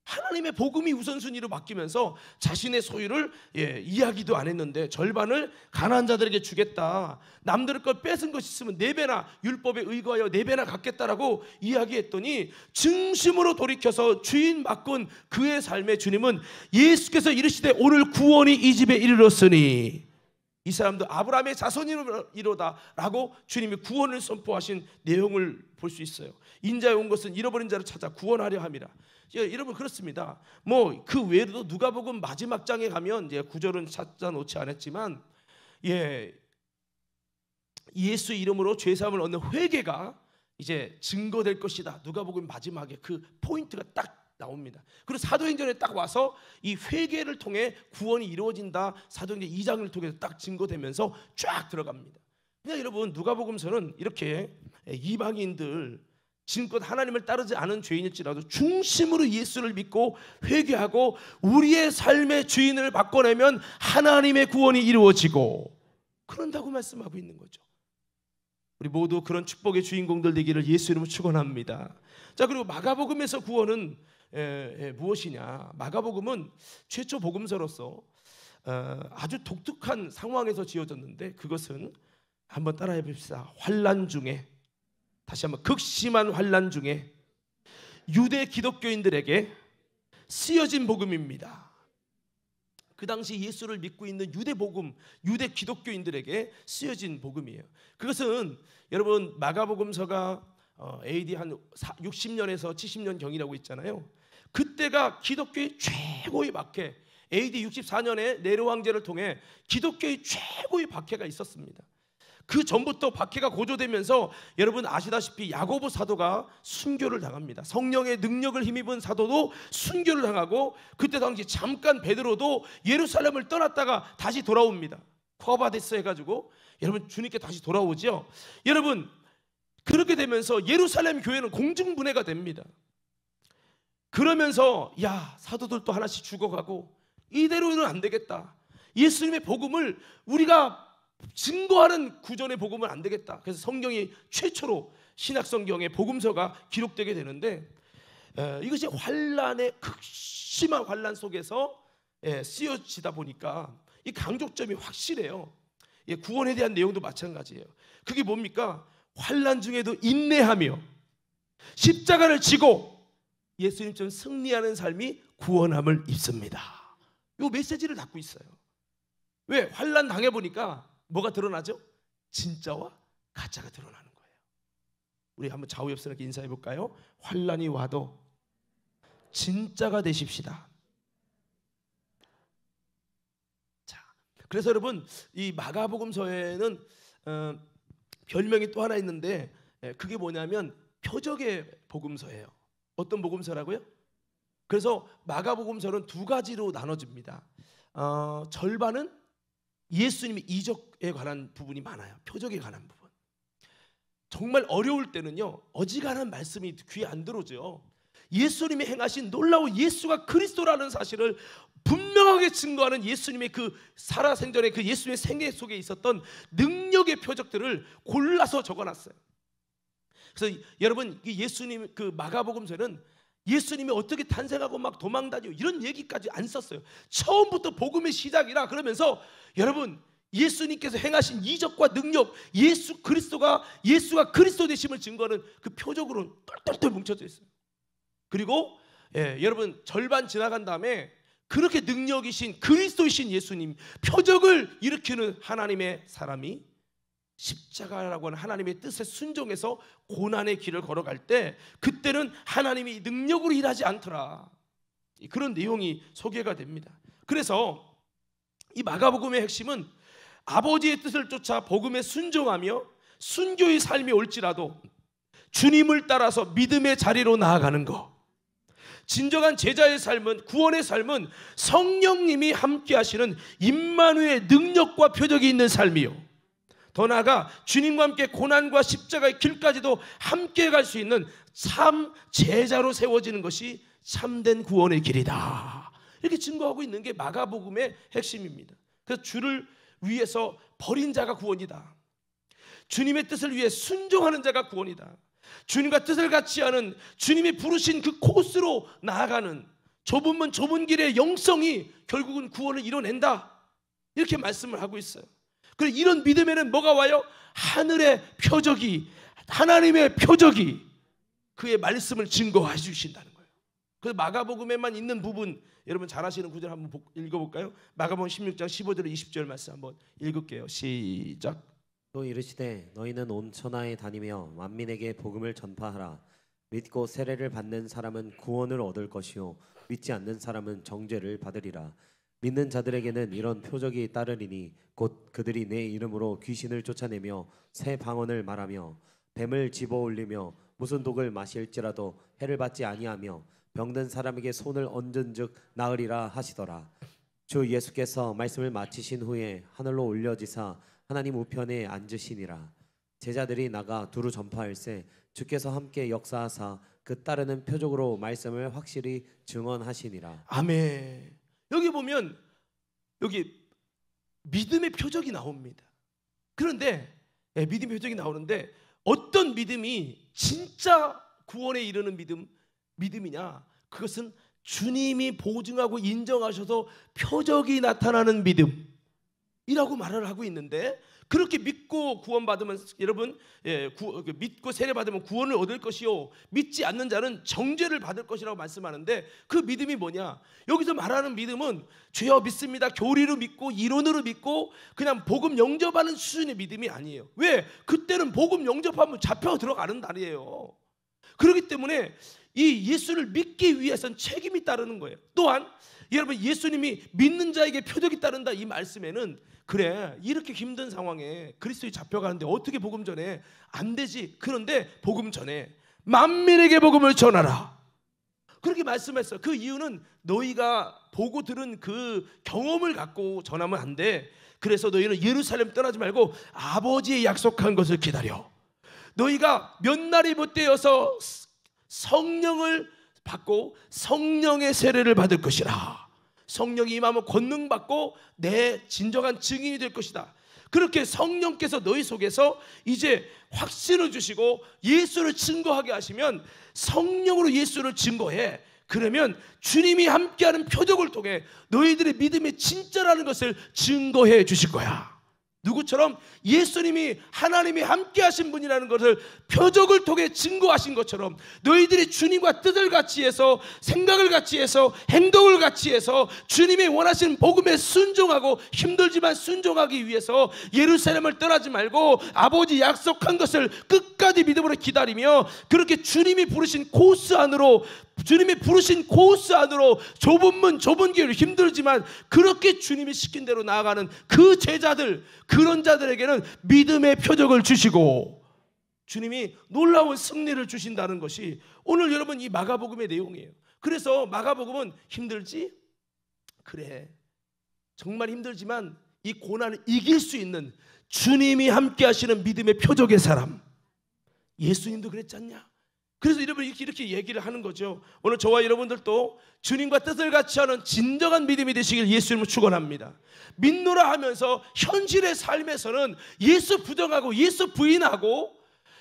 하나님의 복음이 우선순위로 바뀌면서 자신의 소유를 이야기도 안 했는데 절반을 가난한 자들에게 주겠다, 남들의 걸 뺏은 것이 있으면 4배나 율법에 의거하여 4배나 갚겠다라고 이야기했더니 중심으로 돌이켜서 주인 바꾼 그의 삶의 주님은 예수께서 이르시되 오늘 구원이 이 집에 이르렀으니 이 사람도 아브라함의 자손이로다 라고 주님이 구원을 선포하신 내용을 볼 수 있어요. 인자에 온 것은 잃어버린 자를 찾아 구원하려 함이라. 여러분, 그렇습니다. 뭐 그 외에도 누가복음 마지막 장에 가면 이제 구절은 찾아 놓지 않았지만 예수 이름으로 죄 사함을 얻는 회개가 이제 증거될 것이다. 누가복음 마지막에 그 포인트가 딱 나옵니다. 그리고 사도행전에 딱 와서 이 회개를 통해 구원이 이루어진다, 사도행전 2장을 통해서 딱 증거되면서 쫙 들어갑니다. 그냥 여러분, 누가복음서는 이렇게 이방인들 지금껏 하나님을 따르지 않은 죄인일지라도 중심으로 예수를 믿고 회개하고 우리의 삶의 주인을 바꿔내면 하나님의 구원이 이루어지고 그런다고 말씀하고 있는 거죠. 우리 모두 그런 축복의 주인공들 되기를 예수 이름으로 축원합니다. 자, 그리고 마가복음에서 구원은 무엇이냐? 마가복음은 최초 복음서로서 아주 독특한 상황에서 지어졌는데 그것은 한번 따라해 봅시다. 환난 중에, 다시 한번, 극심한 환난 중에 유대 기독교인들에게 쓰여진 복음입니다. 그 당시 예수를 믿고 있는 유대 복음, 유대 기독교인들에게 쓰여진 복음이에요. 그것은 여러분, 마가복음서가 AD 한 60년에서 70년 경이라고 있잖아요. 그때가 기독교의 최고의 박해, AD 64년에 네로 황제를 통해 기독교의 최고의 박해가 있었습니다. 그 전부터 박해가 고조되면서 여러분 아시다시피 야고보 사도가 순교를 당합니다. 성령의 능력을 힘입은 사도도 순교를 당하고, 그때 당시 잠깐 베드로도 예루살렘을 떠났다가 다시 돌아옵니다. 코아바데스 해가지고 여러분 주님께 다시 돌아오죠. 여러분, 그렇게 되면서 예루살렘 교회는 공중분해가 됩니다. 그러면서 사도들도 하나씩 죽어가고 이대로는 안 되겠다, 예수님의 복음을 우리가 증거하는 구전의 복음은 안 되겠다. 그래서 성경이 최초로 신약성경의 복음서가 기록되게 되는데 이것이 환란의 극심한 환란 속에서 쓰여지다 보니까 이 강조점이 확실해요. 구원에 대한 내용도 마찬가지예요. 그게 뭡니까? 환란 중에도 인내하며 십자가를 지고 예수님처럼 승리하는 삶이 구원함을 입습니다. 이 메시지를 담고 있어요. 왜? 환란 당해보니까 뭐가 드러나죠? 진짜와 가짜가 드러나는 거예요. 우리 한번 좌우옆사람께 인사해 볼까요? 환란이 와도 진짜가 되십시다. 자, 그래서 여러분, 이 마가복음서에는 별명이 또 하나 있는데 그게 뭐냐면 표적의 복음서예요. 어떤 복음서라고요? 그래서 마가복음서는 두 가지로 나눠집니다. 절반은 예수님의 이적에 관한 부분이 많아요. 표적에 관한 부분. 정말 어려울 때는요, 어지간한 말씀이 귀에 안 들어오죠. 예수님이 행하신 놀라운 예수가 그리스도라는 사실을 분명하게 증거하는 예수님의 그 살아생전의 그 예수님의 생애 속에 있었던 능력의 표적들을 골라서 적어놨어요. 그래서 여러분, 예수님 그 마가복음서는 예수님이 어떻게 탄생하고 막 도망다니고 이런 얘기까지 안 썼어요. 처음부터 복음의 시작이라 그러면서 여러분, 예수님께서 행하신 이적과 능력, 예수가 그리스도 되심을 증거하는 그 표적으로 똘똘똘 뭉쳐져 있어요. 그리고 여러분, 절반 지나간 다음에 그렇게 능력이신 그리스도이신 예수님, 표적을 일으키는 하나님의 사람이 십자가라고 하는 하나님의 뜻에 순종해서 고난의 길을 걸어갈 때 그때는 하나님이 능력으로 일하지 않더라. 그런 내용이 소개가 됩니다. 그래서 이 마가복음의 핵심은 아버지의 뜻을 쫓아 복음에 순종하며 순교의 삶이 올지라도 주님을 따라서 믿음의 자리로 나아가는 것. 진정한 제자의 삶은, 구원의 삶은 성령님이 함께 하시는 임마누엘의 능력과 표적이 있는 삶이요, 더 나아가 주님과 함께 고난과 십자가의 길까지도 함께 갈 수 있는 참 제자로 세워지는 것이 참된 구원의 길이다. 이렇게 증거하고 있는 게 마가복음의 핵심입니다. 그래서 주를 위해서 버린 자가 구원이다. 주님의 뜻을 위해 순종하는 자가 구원이다. 주님과 뜻을 같이 하는, 주님이 부르신 그 코스로 나아가는 좁은 좁은 길의 영성이 결국은 구원을 이뤄낸다. 이렇게 말씀을 하고 있어요. 그리고 이런 믿음에는 뭐가 와요? 하늘의 표적이, 하나님의 표적이 그의 말씀을 증거해 주신다는 거예요. 그래서 마가복음에만 있는 부분, 여러분 잘 아시는 구절 한번 읽어볼까요? 마가복음 16장 15절 20절 말씀 한번 읽을게요. 시작. 또 이르시되 너희는 온 천하에 다니며 만민에게 복음을 전파하라. 믿고 세례를 받는 사람은 구원을 얻을 것이요 믿지 않는 사람은 정죄를 받으리라. 믿는 자들에게는 이런 표적이 따르리니 곧 그들이 내 이름으로 귀신을 쫓아내며 새 방언을 말하며 뱀을 집어올리며 무슨 독을 마실지라도 해를 받지 아니하며 병든 사람에게 손을 얹은즉 나으리라 하시더라. 주 예수께서 말씀을 마치신 후에 하늘로 올려지사 하나님 우편에 앉으시니라. 제자들이 나가 두루 전파할세 주께서 함께 역사하사 그 따르는 표적으로 말씀을 확실히 증언하시니라. 아멘. 여기 보면 여기 믿음의 표적이 나옵니다. 그런데 믿음의 표적이 나오는데 어떤 믿음이 진짜 구원에 이르는 믿음이냐? 그것은 주님이 보증하고 인정하셔서 표적이 나타나는 믿음이라고 말을 하고 있는데, 그렇게 믿고 구원받으면 여러분, 믿고 세례받으면 구원을 얻을 것이요 믿지 않는 자는 정죄를 받을 것이라고 말씀하는데, 그 믿음이 뭐냐? 여기서 말하는 믿음은 죄여 믿습니다, 교리로 믿고 이론으로 믿고 그냥 복음 영접하는 수준의 믿음이 아니에요. 왜? 그때는 복음 영접하면 잡혀 들어가는 날이에요. 그렇기 때문에 이 예수를 믿기 위해서는 책임이 따르는 거예요. 또한 여러분, 예수님이 믿는 자에게 표적이 따른다 이 말씀에는, 그래 이렇게 힘든 상황에 그리스도에 잡혀가는데 어떻게 복음 전해? 안 되지. 그런데 복음 전해 만민에게 복음을 전하라, 그렇게 말씀했어요. 그 이유는 너희가 보고 들은 그 경험을 갖고 전하면 안 돼. 그래서 너희는 예루살렘 떠나지 말고 아버지의 약속한 것을 기다려. 너희가 몇 날이 못되어서 성령을 받고 성령의 세례를 받을 것이라. 성령이 임하면 권능 받고 내 진정한 증인이 될 것이다. 그렇게 성령께서 너희 속에서 이제 확신을 주시고 예수를 증거하게 하시면 성령으로 예수를 증거해. 그러면 주님이 함께하는 표적을 통해 너희들의 믿음이 진짜라는 것을 증거해 주실 거야. 누구처럼? 예수님이 하나님이 함께 하신 분이라는 것을 표적을 통해 증거하신 것처럼 너희들이 주님과 뜻을 같이 해서 생각을 같이 해서 행동을 같이 해서 주님이 원하시는 복음에 순종하고 힘들지만 순종하기 위해서 예루살렘을 떠나지 말고 아버지 약속한 것을 끝까지 믿음으로 기다리며 그렇게 주님이 부르신 코스 안으로 좁은 문 좁은 길 힘들지만 그렇게 주님이 시킨 대로 나아가는 그 제자들, 그런 자들에게는 믿음의 표적을 주시고 주님이 놀라운 승리를 주신다는 것이 오늘 여러분 이 마가복음의 내용이에요. 그래서 마가복음은 힘들지? 그래, 정말 힘들지만 이 고난을 이길 수 있는 주님이 함께 하시는 믿음의 표적의 사람, 예수님도 그랬지 않냐? 그래서 여러분 이렇게 얘기를 하는 거죠. 오늘 저와 여러분들도 주님과 뜻을 같이 하는 진정한 믿음이 되시길 예수님을 축원합니다. 믿노라 하면서 현실의 삶에서는 예수 부정하고 예수 부인하고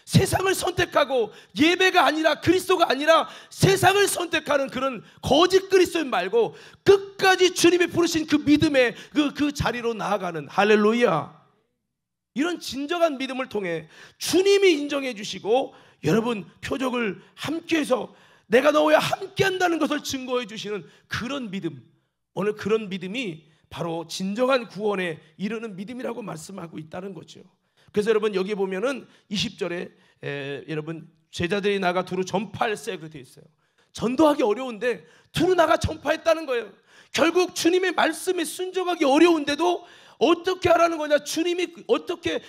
세상을 선택하고 예배가 아니라 그리스도가 아니라 세상을 선택하는 그런 거짓 그리스도인 말고 끝까지 주님이 부르신 그 믿음의 그 자리로 나아가는, 할렐루야, 이런 진정한 믿음을 통해 주님이 인정해 주시고 여러분 표적을 함께해서 내가 너와 함께한다는 것을 증거해 주시는 그런 믿음, 오늘 그런 믿음이 바로 진정한 구원에 이르는 믿음이라고 말씀하고 있다는 거죠. 그래서 여러분 여기 보면은 20절에 여러분 제자들이 나가 두루 전파할세 그렇게 되어 있어요. 전도하기 어려운데 두루 나가 전파했다는 거예요. 결국 주님의 말씀에 순종하기 어려운데도 어떻게 하라는 거냐? 주님이 어떻게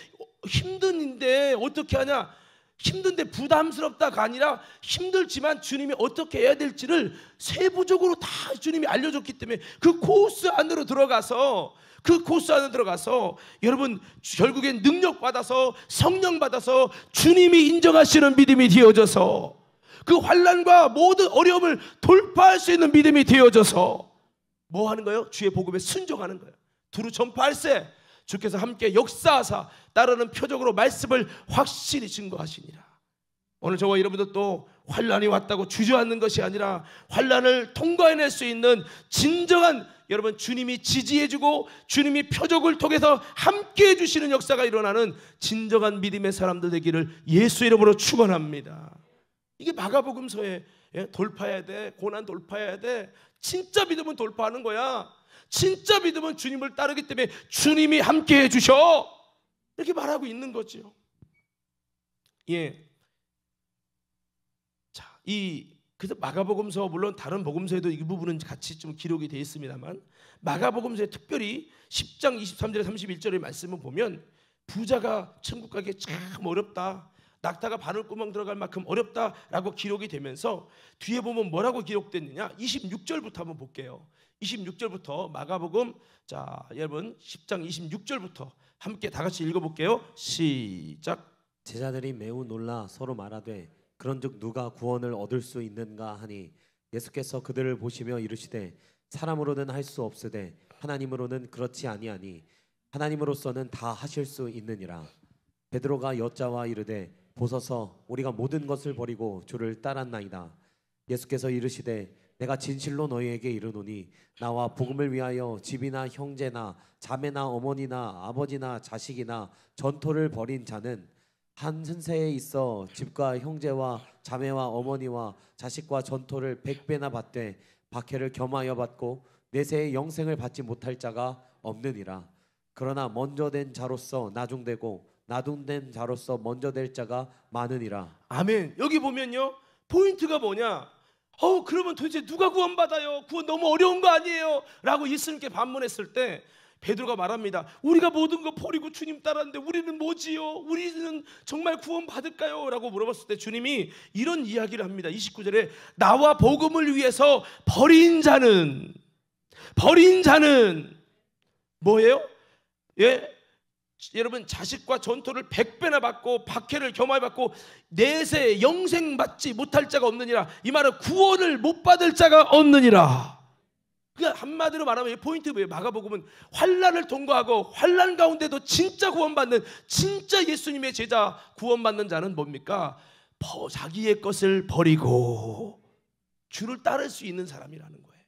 힘든데 어떻게 하냐? 힘든데 부담스럽다가 아니라 힘들지만 주님이 어떻게 해야 될지를 세부적으로 다 주님이 알려줬기 때문에 그 코스 안으로 들어가서 여러분 결국엔 능력 받아서 성령 받아서 주님이 인정하시는 믿음이 되어져서 그 환난과 모든 어려움을 돌파할 수 있는 믿음이 되어져서 뭐 하는 거예요? 주의 복음에 순종하는 거예요. 두루 전파할세 주께서 함께 역사하사 따르는 표적으로 말씀을 확실히 증거하시니라. 오늘 저와 여러분들도 환난이 왔다고 주저앉는 것이 아니라 환난을 통과해낼 수 있는 진정한 여러분 주님이 지지해주고 주님이 표적을 통해서 함께해 주시는 역사가 일어나는 진정한 믿음의 사람들 되기를 예수 이름으로 축원합니다. 이게 마가복음서에 돌파해야 돼. 고난 돌파해야 돼. 진짜 믿음은 돌파하는 거야. 진짜 믿음은 주님을 따르기 때문에 주님이 함께 해주셔 이렇게 말하고 있는 거죠. 예. 자, 그래서 마가복음서 물론 다른 복음서에도 이 부분은 같이 좀 기록이 되어 있습니다만 마가복음서에 특별히 10장 23절에 31절의 말씀을 보면 부자가 천국 가기 참 어렵다, 낙타가 바늘구멍 들어갈 만큼 어렵다라고 기록이 되면서 뒤에 보면 뭐라고 기록됐느냐? 26절부터 한번 볼게요. 26절부터 마가복음, 자 여러분 10장 26절부터 함께 다 같이 읽어볼게요. 시작. 제자들이 매우 놀라 서로 말하되 그런즉 누가 구원을 얻을 수 있는가 하니 예수께서 그들을 보시며 이르시되 사람으로는 할 수 없으되 하나님으로는 그렇지 아니하니 하나님으로서는 다 하실 수 있느니라. 베드로가 여짜와 이르되 보소서 우리가 모든 것을 버리고 주를 따랐나이다. 예수께서 이르시되 내가 진실로 너희에게 이르노니 나와 복음을 위하여 집이나 형제나 자매나 어머니나 아버지나 자식이나 전토를 벌인 자는 한 현세에 있어 집과 형제와 자매와 어머니와 자식과 전토를 100배나 받되 박해를 겸하여 받고 내세의 영생을 받지 못할 자가 없느니라. 그러나 먼저 된 자로서 나중되고 나중된 자로서 먼저 될 자가 많으니라. 아멘. 여기 보면요 포인트가 뭐냐? 그러면 도대체 누가 구원받아요? 구원 너무 어려운 거 아니에요? 라고 예수님께 반문했을 때 베드로가 말합니다. 우리가 모든 거 버리고 주님 따랐는데 우리는 뭐지요? 우리는 정말 구원받을까요? 라고 물어봤을 때 주님이 이런 이야기를 합니다. 29절에 나와 복음을 위해서 버린 자는 뭐예요? 예? 여러분 자식과 전토를 100배나 받고 박해를 겸하여 받고 내세 영생 받지 못할 자가 없느니라. 이 말은 구원을 못 받을 자가 없느니라. 그러니까 한마디로 말하면 이 포인트 뭐예요? 마가복음은 환난을 통과하고 환난 가운데도 진짜 구원받는, 진짜 예수님의 제자 구원받는 자는 뭡니까? 자기의 것을 버리고 주를 따를 수 있는 사람이라는 거예요.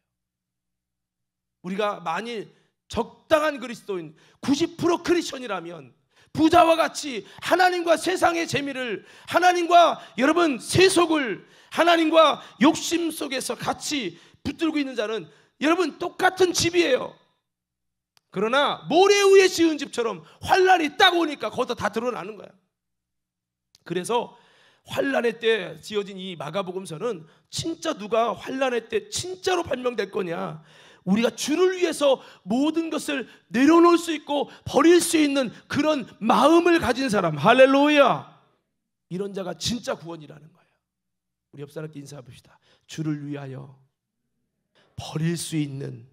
우리가 만일 적당한 그리스도인 90% 크리스천이라면 부자와 같이 하나님과 세상의 재미를, 하나님과 여러분 세속을, 하나님과 욕심 속에서 같이 붙들고 있는 자는 여러분 똑같은 집이에요. 그러나 모래 위에 지은 집처럼 환난이 딱 오니까 거기서 다 드러나는 거야. 그래서 환난의 때 지어진 이 마가복음서는 진짜 누가 환난의 때 진짜로 발명될 거냐, 우리가 주를 위해서 모든 것을 내려놓을 수 있고 버릴 수 있는 그런 마음을 가진 사람, 할렐루야, 이런 자가 진짜 구원이라는 거예요. 우리 옆 사람께 인사해 봅시다. 주를 위하여 버릴 수 있는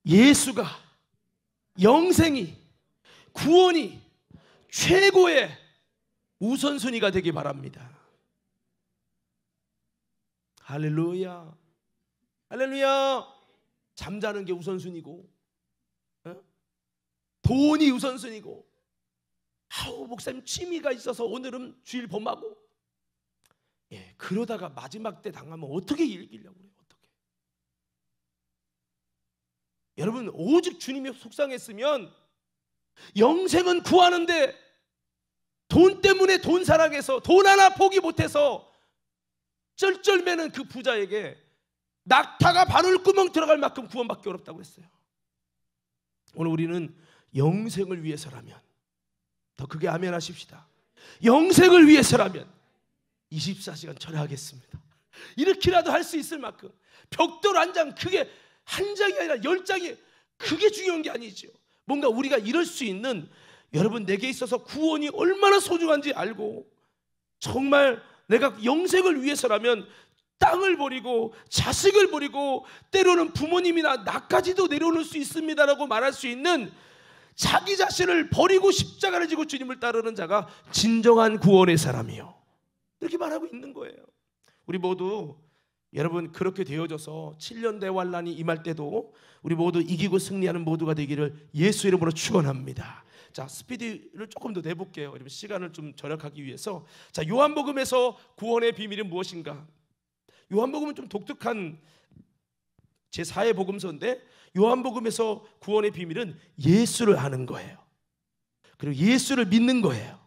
예수가, 영생이, 구원이 최고의 우선순위가 되기 바랍니다. 할렐루야, 할렐루야. 잠자는 게 우선순위고, 돈이 우선순위고, 목사님 취미가 있어서 오늘은 주일 범하고, 그러다가 마지막 때 당하면 어떻게 이기려고 그래요? 어떻게? 여러분, 오직 주님이 속상했으면 영생은 구하는데 돈 때문에 돈 사랑해서 돈 하나 포기 못해서 쩔쩔매는 그 부자에게 낙타가 바늘구멍 들어갈 만큼 구원받기 어렵다고 했어요. 오늘 우리는 영생을 위해서라면, 더 크게 아멘 하십시다. 영생을 위해서라면 24시간 절하겠습니다. 이렇게라도 할 수 있을 만큼 벽돌 한 장, 그게 한 장이 아니라 10장이, 그게 중요한 게 아니죠. 뭔가 우리가 이럴 수 있는, 여러분 내게 있어서 구원이 얼마나 소중한지 알고 정말 내가 영생을 위해서라면 땅을 버리고 자식을 버리고 때로는 부모님이나 나까지도 내려놓을 수 있습니다라고 말할 수 있는, 자기 자신을 버리고 십자가를 지고 주님을 따르는 자가 진정한 구원의 사람이요, 이렇게 말하고 있는 거예요. 우리 모두 여러분 그렇게 되어져서 7년 대환란이 임할 때도 우리 모두 이기고 승리하는 모두가 되기를 예수 이름으로 축원합니다. 자, 스피드를 조금 더 내볼게요. 여러분 시간을 좀 절약하기 위해서. 자, 요한복음에서 구원의 비밀은 무엇인가? 요한복음은 좀 독특한 제4의 복음서인데, 요한복음에서 구원의 비밀은 예수를 아는 거예요. 그리고 예수를 믿는 거예요.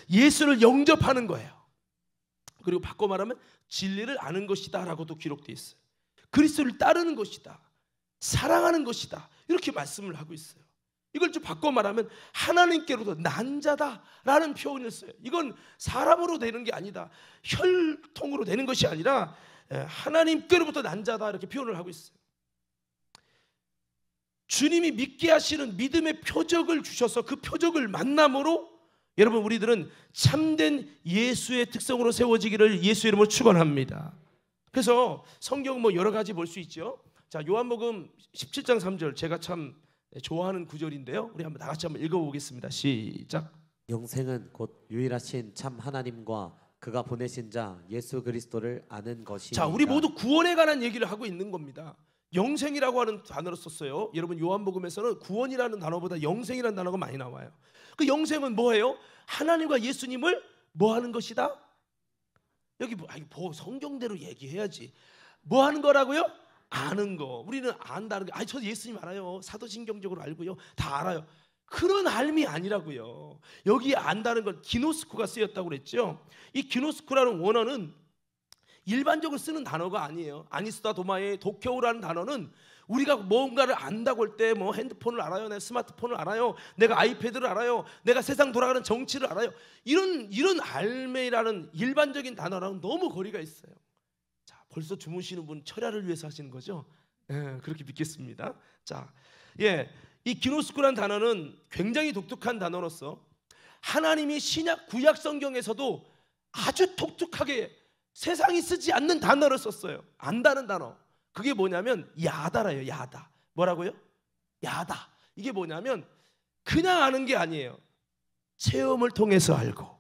예수를 영접하는 거예요. 그리고 바꿔 말하면 진리를 아는 것이다 라고도 기록되어 있어요. 그리스도를 따르는 것이다, 사랑하는 것이다, 이렇게 말씀을 하고 있어요. 이걸 좀 바꿔 말하면 하나님께로도 난 자다라는 표현을 써요. 이건 사람으로 되는 게 아니다, 혈통으로 되는 것이 아니라 하나님께로부터 난 자다, 이렇게 표현을 하고 있어요. 주님이 믿게 하시는 믿음의 표적을 주셔서 그 표적을 만남으로 여러분 우리들은 참된 예수의 특성으로 세워지기를 예수 이름으로 축원합니다. 그래서 성경 뭐 여러 가지 볼 수 있죠. 자, 요한복음 17장 3절 제가 참 좋아하는 구절인데요. 우리 한번 다 같이 한번 읽어보겠습니다. 시작. 영생은 곧 유일하신 참 하나님과 그가 보내신 자 예수 그리스도를 아는 것이니라. 자, 우리 모두 구원에 관한 얘기를 하고 있는 겁니다. 영생이라고 하는 단어를 썼어요. 여러분 요한복음에서는 구원이라는 단어보다 영생이라는 단어가 많이 나와요. 그 영생은 뭐예요? 하나님과 예수님을 뭐 하는 것이다? 여기 뭐 성경대로 얘기해야지. 뭐 하는 거라고요? 아는 거. 우리는 안다는 게, 저 예수님 알아요, 사도신경적으로 알고요, 다 알아요, 그런 삶이 아니라고요. 여기 안다는 건 기노스코가 쓰였다고 그랬죠. 이 기노스코라는 원어는 일반적으로 쓰는 단어가 아니에요. 아니스타 도마의 도쿄라는 단어는 우리가 뭔가를 안다고 할 때 뭐 핸드폰을 알아요, 내 스마트폰을 알아요, 내가 아이패드를 알아요, 내가 세상 돌아가는 정치를 알아요, 이런 알매라는 일반적인 단어랑은 너무 거리가 있어요. 자, 벌써 주무시는 분 철야를 위해서 하시는 거죠? 그렇게 믿겠습니다. 자, 이 기노스코라는 단어는 굉장히 독특한 단어로서 하나님이 신약 구약 성경에서도 아주 독특하게 세상이 쓰지 않는 단어를 썼어요. 안다는 단어. 그게 뭐냐면 야다라요. 야다. 뭐라고요? 야다. 이게 뭐냐면 그냥 아는 게 아니에요. 체험을 통해서 알고.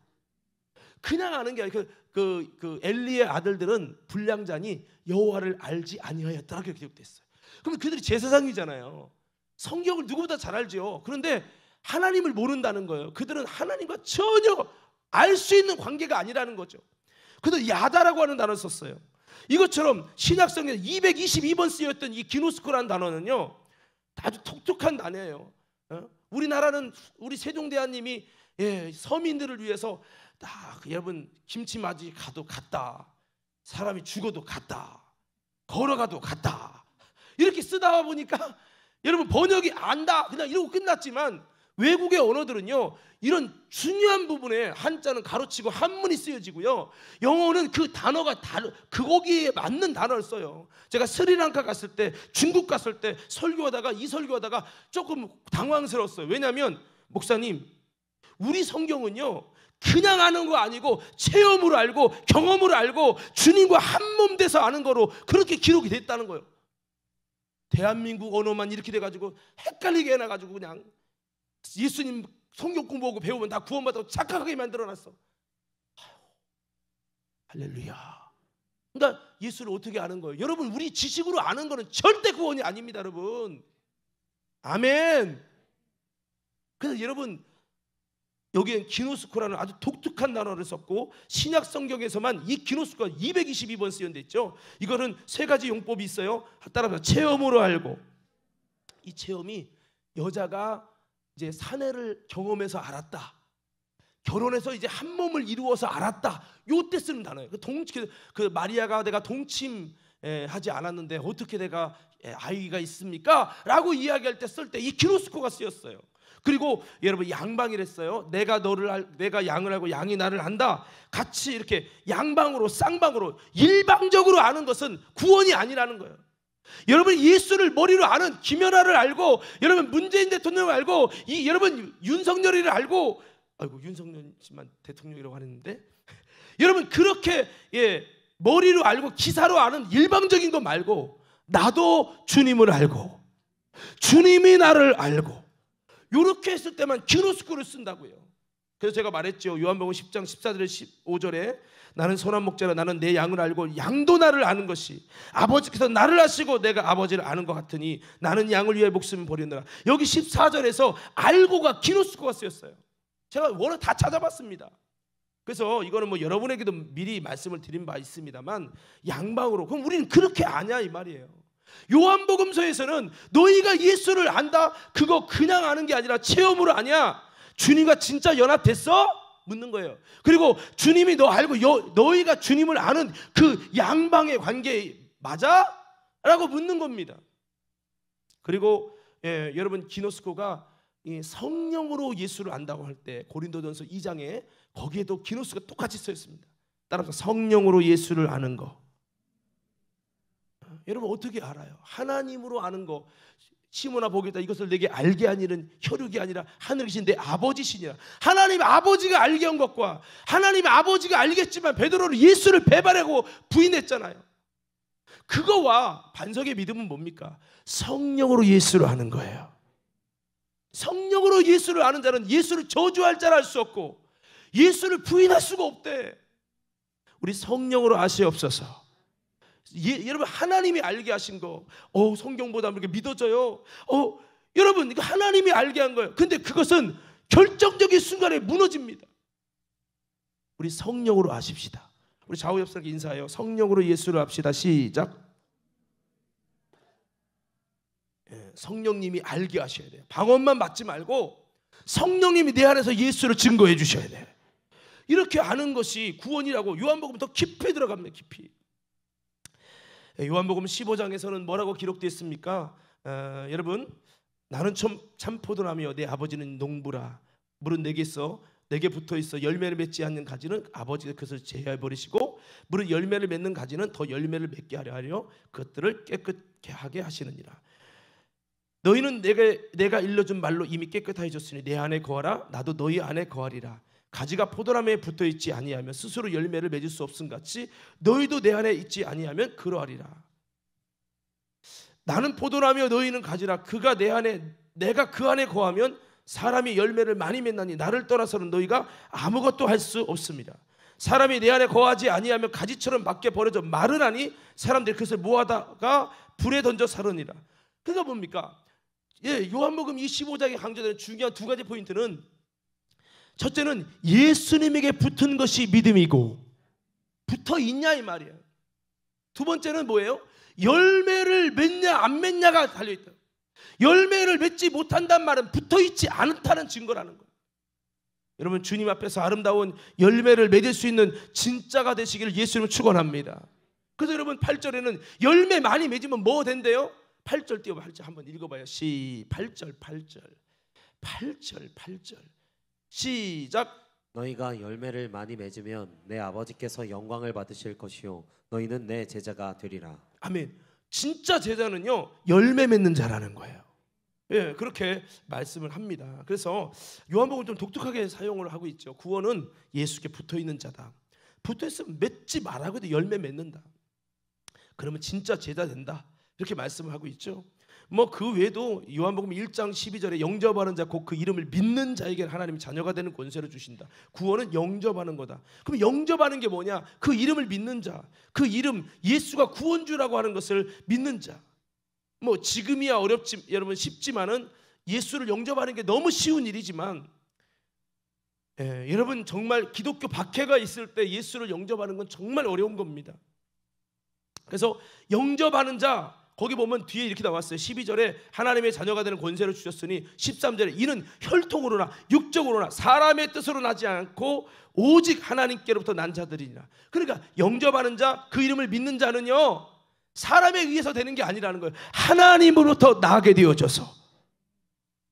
그냥 아는 게 아니에요. 그 엘리의 아들들은 불량자니 여호와를 알지 아니하였다, 이렇게 기록됐어요. 그러면 그들이 제사장이잖아요. 성경을 누구보다 잘 알죠. 그런데 하나님을 모른다는 거예요. 그들은 하나님과 전혀 알 수 있는 관계가 아니라는 거죠. 그래서 야다라고 하는 단어를 썼어요. 이것처럼 신약성경에 222번 쓰였던 이 기노스코라는 단어는요, 아주 독특한 단어예요. 우리나라는 우리 세종대왕님이 서민들을 위해서 여러분 김치맞이 가도 갔다, 사람이 죽어도 갔다, 걸어가도 갔다, 이렇게 쓰다 보니까 여러분 번역이 안다 그냥 이러고 끝났지만, 외국의 언어들은요 이런 중요한 부분에 한자는 가로치고 한문이 쓰여지고요, 영어는 그 단어가 거기에 맞는 단어를 써요. 제가 스리랑카 갔을 때, 중국 갔을 때 설교하다가 조금 당황스러웠어요. 왜냐하면 목사님, 우리 성경은요 그냥 아는 거 아니고 체험으로 알고 경험으로 알고 주님과 한 몸 돼서 아는 거로 그렇게 기록이 됐다는 거예요. 대한민국 언어만 이렇게 돼가지고 헷갈리게 해놔가지고 그냥 예수님 성경 공부하고 배우면 다 구원받다고 착각하게 만들어놨어. 할렐루야. 그러니까 예수를 어떻게 아는 거예요? 여러분, 우리 지식으로 아는 거는 절대 구원이 아닙니다, 여러분. 아멘. 그래서 여러분, 여기엔 기노스코라는 아주 독특한 단어를 썼고, 신약 성경에서만 이 기노스코가 222번 쓰여져 있죠. 이거는 세 가지 용법이 있어요. 따라서 체험으로 알고, 이 체험이 여자가 이제 사내를 경험해서 알았다, 결혼해서 이제 한 몸을 이루어서 알았다, 요때 쓰는 단어예요. 그 마리아가 내가 동침하지 않았는데 어떻게 내가 아이가 있습니까? 라고 이야기할 때 쓸 때 이 기노스코가 쓰였어요. 그리고 여러분, 양방이랬어요. 내가 양을 알고 양이 나를 안다. 같이 이렇게 양방으로 쌍방으로 일방적으로 아는 것은 구원이 아니라는 거예요. 여러분, 예수를 머리로 아는 김연아를 알고, 여러분 문재인 대통령을 알고, 여러분 윤석열이를 알고, 아이고 윤석열이지만 대통령이라고 하는데 여러분 그렇게 머리로 알고 기사로 아는 일방적인 거 말고, 나도 주님을 알고 주님이 나를 알고, 이렇게 했을 때만 기노스코를 쓴다고요. 그래서 제가 말했죠. 요한복음 10장 14절에 15절에 나는 선한 목자라, 나는 내 양을 알고 양도 나를 아는 것이, 아버지께서 나를 아시고 내가 아버지를 아는 것 같으니 나는 양을 위해 목숨을 버리느라. 여기 14절에서 알고가 기노스코가 쓰였어요. 제가 워낙 다 찾아봤습니다. 그래서 이거는 뭐 여러분에게도 미리 말씀을 드린 바 있습니다만, 양방으로, 그럼 우리는 그렇게 아냐 이 말이에요. 요한복음서에서는 너희가 예수를 안다, 그거 그냥 아는 게 아니라 체험으로 아냐, 주님과 진짜 연합됐어? 묻는 거예요. 그리고 주님이 너 알고 너희가 주님을 아는 그 양방의 관계 맞아? 라고 묻는 겁니다. 그리고 여러분, 기노스코가 성령으로 예수를 안다고 할 때 고린도전서 2장에 거기에도 기노스가 똑같이 써 있습니다. 따라서 성령으로 예수를 아는 거. 여러분 어떻게 알아요? 하나님으로 아는 거. 시므나 보겠다, 이것을 내게 알게 하니는 혈육이 아니라 하늘에 계신 내 아버지시니라. 하나님 아버지가 알게 한 것과 하나님 아버지가 알겠지만 베드로는 예수를 배반하고 부인했잖아요. 그거와 반석의 믿음은 뭡니까? 성령으로 예수를 아는 거예요. 성령으로 예수를 아는 자는 예수를 저주할 자라 할 수 없고 예수를 부인할 수가 없대. 우리 성령으로 아시옵소서. 여러분, 하나님이 알게 하신 거, 성경보다 이렇게 믿어져요. 여러분, 이거 하나님이 알게 한 거예요. 근데 그것은 결정적인 순간에 무너집니다. 우리 성령으로 아십시다. 우리 좌우 옆사람께 인사해요. 성령으로 예수를 합시다. 시작. 성령님이 알게 하셔야 돼요. 방언만 받지 말고 성령님이 내 안에서 예수를 증거해 주셔야 돼요. 이렇게 아는 것이 구원이라고 요한복음 더 깊이 들어갑니다. 깊이. 요한복음 15장에서는 뭐라고 기록되어 있습니까? 여러분, 나는 참 포도나무여 내 아버지는 농부라. 물은 내게 붙어있어 열매를 맺지 않는 가지는 아버지가 그것을 제어해버리시고 물은 열매를 맺는 가지는 더 열매를 맺게 하려 그것들을 깨끗게 하게 하시느니라. 너희는 내가 일러준 말로 이미 깨끗해졌으니 내 안에 거하라. 나도 너희 안에 거하리라. 가지가 포도나무에 붙어있지 아니하면 스스로 열매를 맺을 수 없음 같이 너희도 내 안에 있지 아니하면 그러하리라. 나는 포도나무여 너희는 가지라. 그가 내 안에 내가 그 안에 거하면 사람이 열매를 많이 맺나니 나를 떠나서는 너희가 아무것도 할 수 없습니다. 사람이 내 안에 거하지 아니하면 가지처럼 밖에 버려져 마르나니 사람들이 그것을 모아다가 불에 던져 사르니라. 그러니까 뭡니까? 요한복음 25장에 강조되는 중요한 두 가지 포인트는, 첫째는 예수님에게 붙은 것이 믿음이고 붙어 있냐 이 말이에요. 두 번째는 뭐예요? 열매를 맺냐 안 맺냐가 달려있다. 열매를 맺지 못한다는 말은 붙어 있지 않다는 증거라는 거예요. 여러분, 주님 앞에서 아름다운 열매를 맺을 수 있는 진짜가 되시기를 예수님을 축원합니다. 그래서 여러분 8절에는 열매 많이 맺으면 뭐 된대요? 8절 띄워 8절 한번 읽어봐요. 8절 시작. 너희가 열매를 많이 맺으면 내 아버지께서 영광을 받으실 것이요 너희는 내 제자가 되리라. 아멘. 진짜 제자는요 열매 맺는 자라는 거예요. 그렇게 말씀을 합니다. 그래서 요한복음 좀 독특하게 사용을 하고 있죠. 구원은 예수께 붙어있는 자다. 붙어있으면 맺지 말라고 열매 맺는다. 그러면 진짜 제자 된다. 이렇게 말씀을 하고 있죠. 뭐 그 외에도 요한복음 1장 12절에 영접하는 자 곧 그 이름을 믿는 자에게 하나님이 자녀가 되는 권세를 주신다. 구원은 영접하는 거다. 그럼 영접하는 게 뭐냐? 그 이름을 믿는 자, 그 이름 예수가 구원주라고 하는 것을 믿는 자. 뭐 지금이야 어렵지 여러분 쉽지만은 예수를 영접하는 게 너무 쉬운 일이지만 여러분 정말 기독교 박해가 있을 때 예수를 영접하는 건 정말 어려운 겁니다. 그래서 영접하는 자 거기 보면 뒤에 이렇게 나왔어요. 12절에 하나님의 자녀가 되는 권세를 주셨으니 13절에 이는 혈통으로나 육적으로나 사람의 뜻으로 나지 않고 오직 하나님께로부터 난 자들이니라. 그러니까 영접하는 자, 그 이름을 믿는 자는요 사람에 의해서 되는 게 아니라는 거예요. 하나님으로부터 나게 되어져서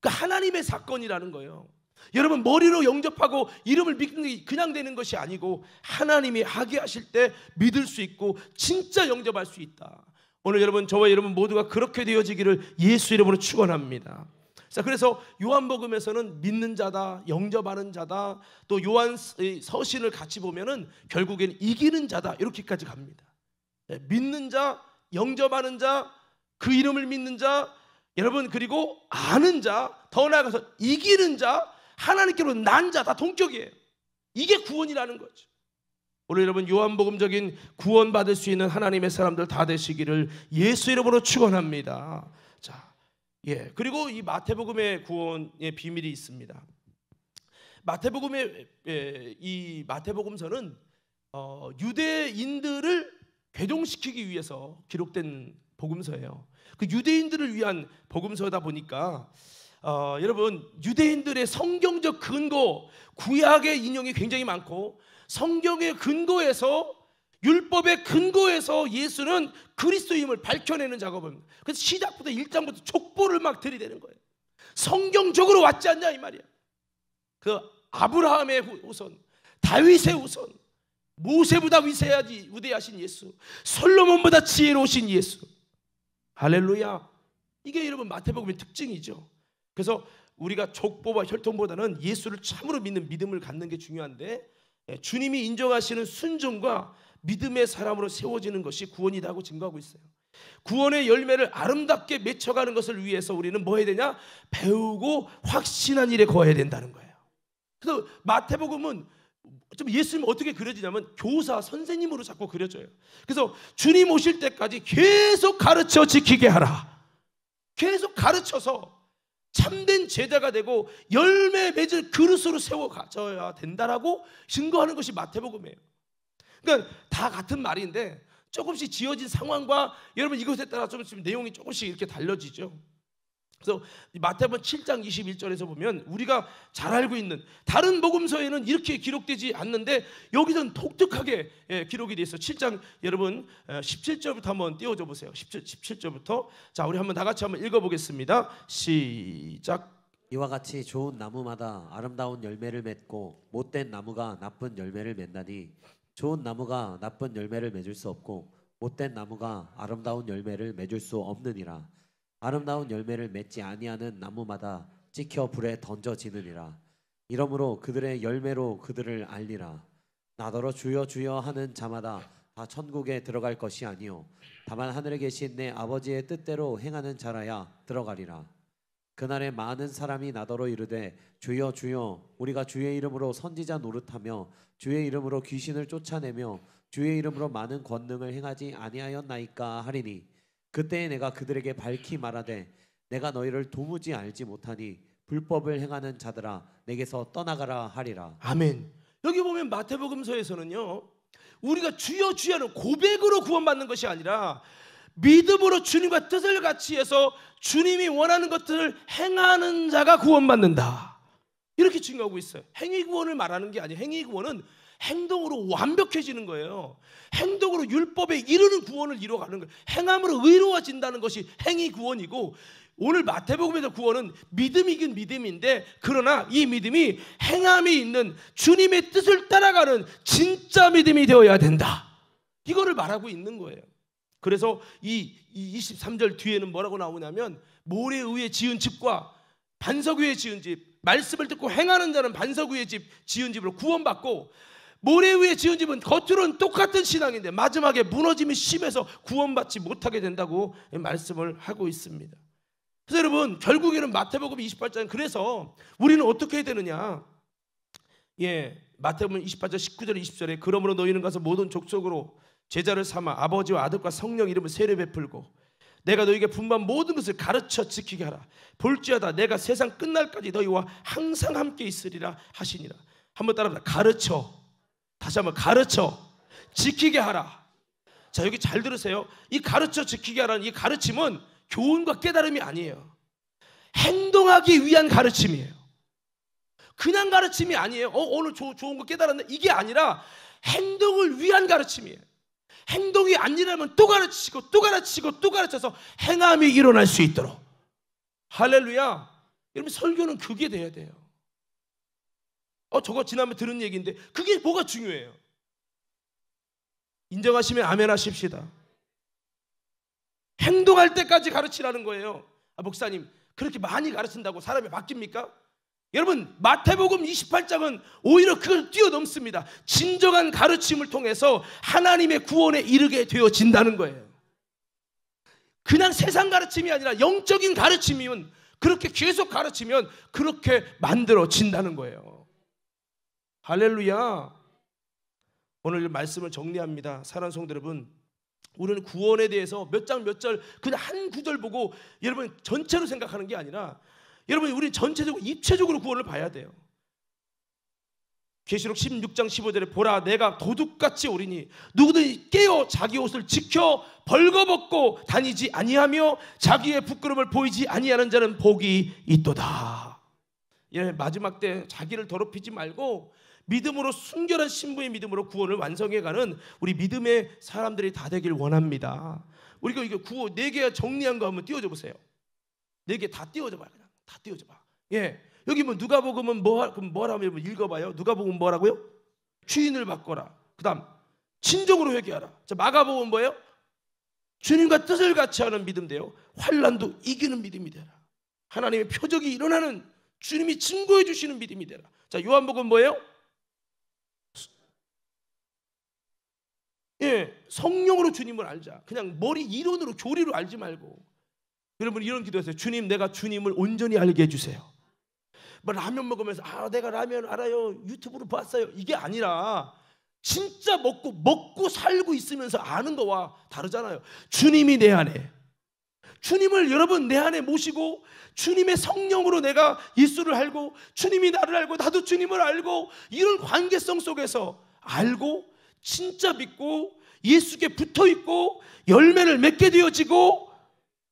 그러니까 하나님의 사건이라는 거예요. 여러분 머리로 영접하고 이름을 믿는 게 그냥 되는 것이 아니고 하나님이 하게 하실 때 믿을 수 있고 진짜 영접할 수 있다. 오늘 여러분 저와 여러분 모두가 그렇게 되어지기를 예수 이름으로 축원합니다. 자, 그래서 요한복음에서는 믿는 자다, 영접하는 자다, 또 요한 서신을 같이 보면은 결국엔 이기는 자다 이렇게까지 갑니다. 믿는 자, 영접하는 자, 그 이름을 믿는 자, 여러분 그리고 아는 자, 더 나아가서 이기는 자, 하나님께로 난 자 다 동격이에요. 이게 구원이라는 거죠. 오늘 여러분 요한복음적인 구원받을 수 있는 하나님의 사람들 다 되시기를 예수 이름으로 축원합니다. 자, 그리고 이 마태복음의 구원의 비밀이 있습니다. 마태복음의 이 마태복음서는 유대인들을 개종시키기 위해서 기록된 복음서예요. 그 유대인들을 위한 복음서다 보니까 여러분 유대인들의 성경적 근거, 구약의 인용이 굉장히 많고 성경의 근거에서 율법의 근거에서 예수는 그리스도임을 밝혀내는 작업입니다. 그래서 시작부터 1장부터 족보를 막 들이대는 거예요. 성경적으로 왔지 않냐 이 말이야. 그 아브라함의 후손, 다윗의 후손, 모세보다 위대하신 예수, 솔로몬보다 지혜로우신 예수. 할렐루야. 이게 여러분 마태복음의 특징이죠. 그래서 우리가 족보와 혈통보다는 예수를 참으로 믿는 믿음을 갖는 게 중요한데 주님이 인정하시는 순종과 믿음의 사람으로 세워지는 것이 구원이다 고 증거하고 있어요. 구원의 열매를 아름답게 맺혀가는 것을 위해서 우리는 뭐 해야 되냐? 배우고 확신한 일에 거해야 된다는 거예요. 그래서 마태복음은 좀 예수님 어떻게 그려지냐면 교사, 선생님으로 자꾸 그려져요. 그래서 주님 오실 때까지 계속 가르쳐 지키게 하라. 계속 가르쳐서 참된 제자가 되고 열매 맺을 그릇으로 세워 가져야 된다라고 증거하는 것이 마태복음이에요. 그러니까 다 같은 말인데 조금씩 지어진 상황과 여러분 이것에 따라 좀 내용이 조금씩 이렇게 달라지죠. 그래서 마태복음 7장 21절에서 보면 우리가 잘 알고 있는 다른 복음서에는 이렇게 기록되지 않는데 여기서는 독특하게 기록이 되어 있어요. 7장 여러분 17절부터 한번 띄워줘 보세요. 17절부터 자 우리 한번 다 같이 한번 읽어보겠습니다. 시작. 이와 같이 좋은 나무마다 아름다운 열매를 맺고 못된 나무가 나쁜 열매를 맺나니 좋은 나무가 나쁜 열매를 맺을 수 없고 못된 나무가 아름다운 열매를 맺을 수 없느니라. 아름다운 열매를 맺지 아니하는 나무마다 찍혀 불에 던져지느니라. 이러므로 그들의 열매로 그들을 알리라. 나더러 주여 주여 하는 자마다 다 천국에 들어갈 것이 아니요 다만 하늘에 계신 내 아버지의 뜻대로 행하는 자라야 들어가리라. 그날에 많은 사람이 나더러 이르되 주여 주여 우리가 주의 이름으로 선지자 노릇하며 주의 이름으로 귀신을 쫓아내며 주의 이름으로 많은 권능을 행하지 아니하였나이까 하리니 그때에 내가 그들에게 밝히 말하되 내가 너희를 도무지 알지 못하니 불법을 행하는 자들아 내게서 떠나가라 하리라. 아멘. 여기 보면 마태복음서에서는요, 우리가 주여 주여는 고백으로 구원받는 것이 아니라 믿음으로 주님과 뜻을 같이 해서 주님이 원하는 것들을 행하는 자가 구원받는다, 이렇게 증거하고 있어요. 행위 구원을 말하는 게 아니에요. 행위 구원은 행동으로 완벽해지는 거예요. 행동으로 율법에 이르는 구원을 이루어가는 거예요. 행함으로 의로워진다는 것이 행위 구원이고, 오늘 마태복음에서 구원은 믿음이긴 믿음인데, 그러나 이 믿음이 행함이 있는 주님의 뜻을 따라가는 진짜 믿음이 되어야 된다, 이거를 말하고 있는 거예요. 그래서 이 23절 뒤에는 뭐라고 나오냐면, 모래 위에 지은 집과 반석 위에 지은 집, 말씀을 듣고 행하는 자는 반석 위에 지은 집으로 구원받고, 모래 위에 지은 집은 겉으로는 똑같은 신앙인데 마지막에 무너짐이 심해서 구원받지 못하게 된다고 말씀을 하고 있습니다. 그래서 여러분, 결국에는 마태복음 28장, 그래서 우리는 어떻게 해야 되느냐? 마태복음 28장 19절 20절에 그러므로 너희는 가서 모든 족속으로 제자를 삼아 아버지와 아들과 성령 이름을 세례 베풀고 내가 너희에게 분부한 모든 것을 가르쳐 지키게 하라. 볼지어다 내가 세상 끝날까지 너희와 항상 함께 있으리라 하시니라. 한번 따라합니다. 가르쳐, 다시 한번 가르쳐 지키게 하라. 자, 여기 잘 들으세요. 이 가르쳐 지키게 하라는 이 가르침은 교훈과 깨달음이 아니에요. 행동하기 위한 가르침이에요. 그냥 가르침이 아니에요. 오늘 좋은 거 깨달았네, 이게 아니라 행동을 위한 가르침이에요. 행동이 아니라면 또 가르치고 또 가르치고 또 가르쳐서 행함이 일어날 수 있도록. 할렐루야. 여러분, 설교는 그게 돼야 돼요. 저거 지난번에 들은 얘기인데 그게 뭐가 중요해요? 인정하시면 아멘 하십시다. 행동할 때까지 가르치라는 거예요. 목사님, 그렇게 많이 가르친다고 사람이 바뀝니까? 여러분, 마태복음 28장은 오히려 그걸 뛰어넘습니다. 진정한 가르침을 통해서 하나님의 구원에 이르게 되어진다는 거예요. 그냥 세상 가르침이 아니라 영적인 가르침이면, 그렇게 계속 가르치면 그렇게 만들어진다는 거예요. 할렐루야. 오늘 말씀을 정리합니다. 사랑하는 성도 여러분, 우리는 구원에 대해서 몇 장 몇 절 그냥 한 구절 보고 여러분 전체로 생각하는 게 아니라, 여러분, 우리 전체적으로 입체적으로 구원을 봐야 돼요. 계시록 16장 15절에 보라 내가 도둑같이 오리니 누구든지 깨어 자기 옷을 지켜 벌거벗고 다니지 아니하며 자기의 부끄러움을 보이지 아니하는 자는 복이 있도다. 마지막 때 자기를 더럽히지 말고 믿음으로 순결한 신부의 믿음으로 구원을 완성해가는 우리 믿음의 사람들이 다 되길 원합니다. 우리가 이거 구호 4개 정리한 거 한번 띄워줘 보세요. 4개 다 띄워줘 봐요. 그냥 다 띄워줘 봐. 여기 뭐 누가복음은 뭐라면 읽어봐요. 누가복음 뭐라고요? 주인을 바꿔라. 그다음 진정으로 회개하라. 자, 마가복음 뭐예요? 주님과 뜻을 같이 하는 믿음 되요 환난도 이기는 믿음이 되라. 하나님의 표적이 일어나는, 주님이 증거해 주시는 믿음이 되라. 자, 요한복음 뭐예요? 성령으로 주님을 알자. 그냥 머리 이론으로 교리로 알지 말고. 여러분, 이런 기도하세요. 주님, 내가 주님을 온전히 알게 해주세요. 뭐 라면 먹으면서 내가 라면 알아요, 유튜브로 봤어요, 이게 아니라 진짜 먹고 살고 있으면서 아는 거와 다르잖아요. 주님이 내 안에, 주님을 여러분 내 안에 모시고 주님의 성령으로 내가 예수를 알고 주님이 나를 알고 나도 주님을 알고, 이런 관계성 속에서 알고 진짜 믿고 예수께 붙어있고 열매를 맺게 되어지고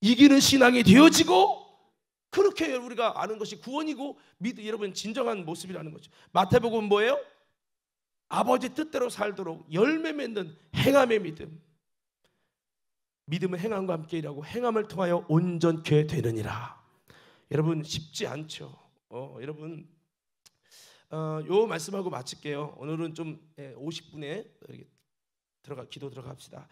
이기는 신앙이 되어지고, 그렇게 우리가 아는 것이 구원이고 여러분 진정한 모습이라는 거죠. 마태복음 뭐예요? 아버지 뜻대로 살도록 열매 맺는 행함의 믿음. 믿음은 행함과 함께 일하고 행함을 통하여 온전케 되느니라. 여러분, 쉽지 않죠. 여러분, 요 말씀하고 마칠게요. 오늘은 좀 50분에 기도 들어갑시다.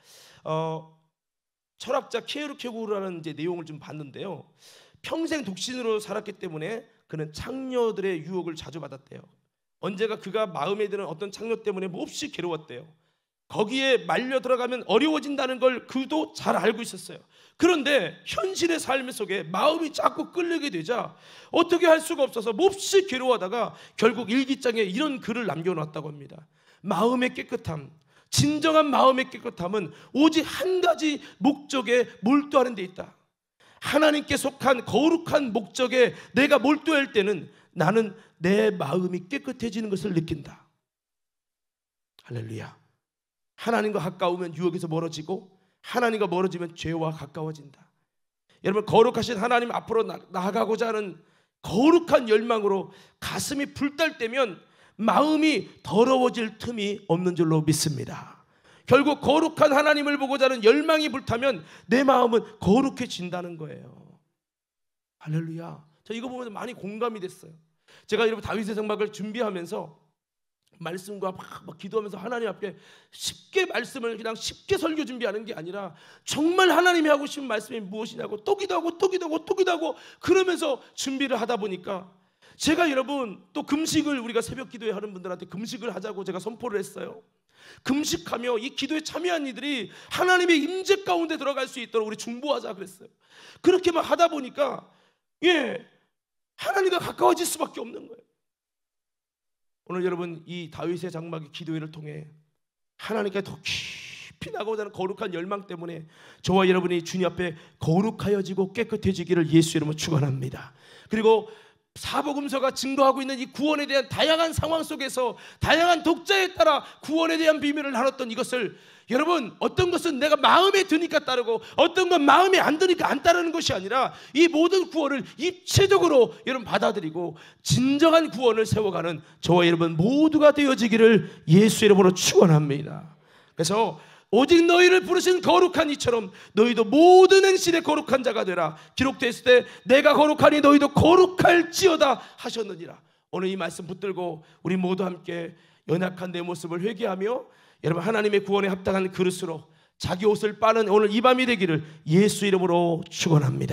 철학자 키에르케고르라는 이제 내용을 좀 봤는데요. 평생 독신으로 살았기 때문에 그는 창녀들의 유혹을 자주 받았대요. 언제가 그가 마음에 드는 어떤 창녀 때문에 몹시 괴로웠대요. 거기에 말려 들어가면 어려워진다는 걸 그도 잘 알고 있었어요. 그런데 현실의 삶 속에 마음이 자꾸 끌리게 되자 어떻게 할 수가 없어서 몹시 괴로워하다가 결국 일기장에 이런 글을 남겨놨다고 합니다. 마음의 깨끗함, 진정한 마음의 깨끗함은 오직 한 가지 목적에 몰두하는 데 있다. 하나님께 속한 거룩한 목적에 내가 몰두할 때는 나는 내 마음이 깨끗해지는 것을 느낀다. 할렐루야. 하나님과 가까우면 유혹에서 멀어지고 하나님과 멀어지면 죄와 가까워진다. 여러분, 거룩하신 하나님 앞으로 나아가고자 하는 거룩한 열망으로 가슴이 불탈 때면 마음이 더러워질 틈이 없는 줄로 믿습니다. 결국 거룩한 하나님을 보고자 하는 열망이 불타면 내 마음은 거룩해진다는 거예요. 할렐루야. 저 이거 보면서 많이 공감이 됐어요. 제가 여러분 다윗의 성막을 준비하면서 말씀과 막 기도하면서 하나님 앞에 쉽게 말씀을 그냥 쉽게 설교 준비하는 게 아니라 정말 하나님이 하고 싶은 말씀이 무엇이냐고 또 기도하고 또 기도하고 또 기도하고 그러면서 준비를 하다 보니까 제가 여러분 또 금식을 우리가 새벽 기도회 하는 분들한테 금식을 하자고 제가 선포를 했어요. 금식하며 이 기도에 참여한 이들이 하나님의 임재 가운데 들어갈 수 있도록 우리 중보하자 그랬어요. 그렇게 막 하다 보니까 하나님과 가까워질 수밖에 없는 거예요. 오늘 여러분 이 다윗의 장막의 기도회를 통해 하나님께 더 깊이 나가고자 하는 거룩한 열망 때문에 저와 여러분이 주님 앞에 거룩하여지고 깨끗해지기를 예수 이름으로 축원합니다. 그리고 사복음서가 증거하고 있는 이 구원에 대한 다양한 상황 속에서 다양한 독자에 따라 구원에 대한 비밀을 나눴던 이것을 여러분 어떤 것은 내가 마음에 드니까 따르고 어떤 건 마음에 안 드니까 안 따르는 것이 아니라 이 모든 구원을 입체적으로 여러분 받아들이고 진정한 구원을 세워가는 저와 여러분 모두가 되어지기를 예수 이름으로 축원합니다. 그래서 오직 너희를 부르신 거룩한 이처럼 너희도 모든 행실에 거룩한 자가 되라. 기록되었을 때 내가 거룩하니 너희도 거룩할지어다 하셨느니라. 오늘 이 말씀 붙들고 우리 모두 함께 연약한 내 모습을 회개하며 여러분 하나님의 구원에 합당한 그릇으로 자기 옷을 빠는 오늘 이 밤이 되기를 예수 이름으로 축원합니다.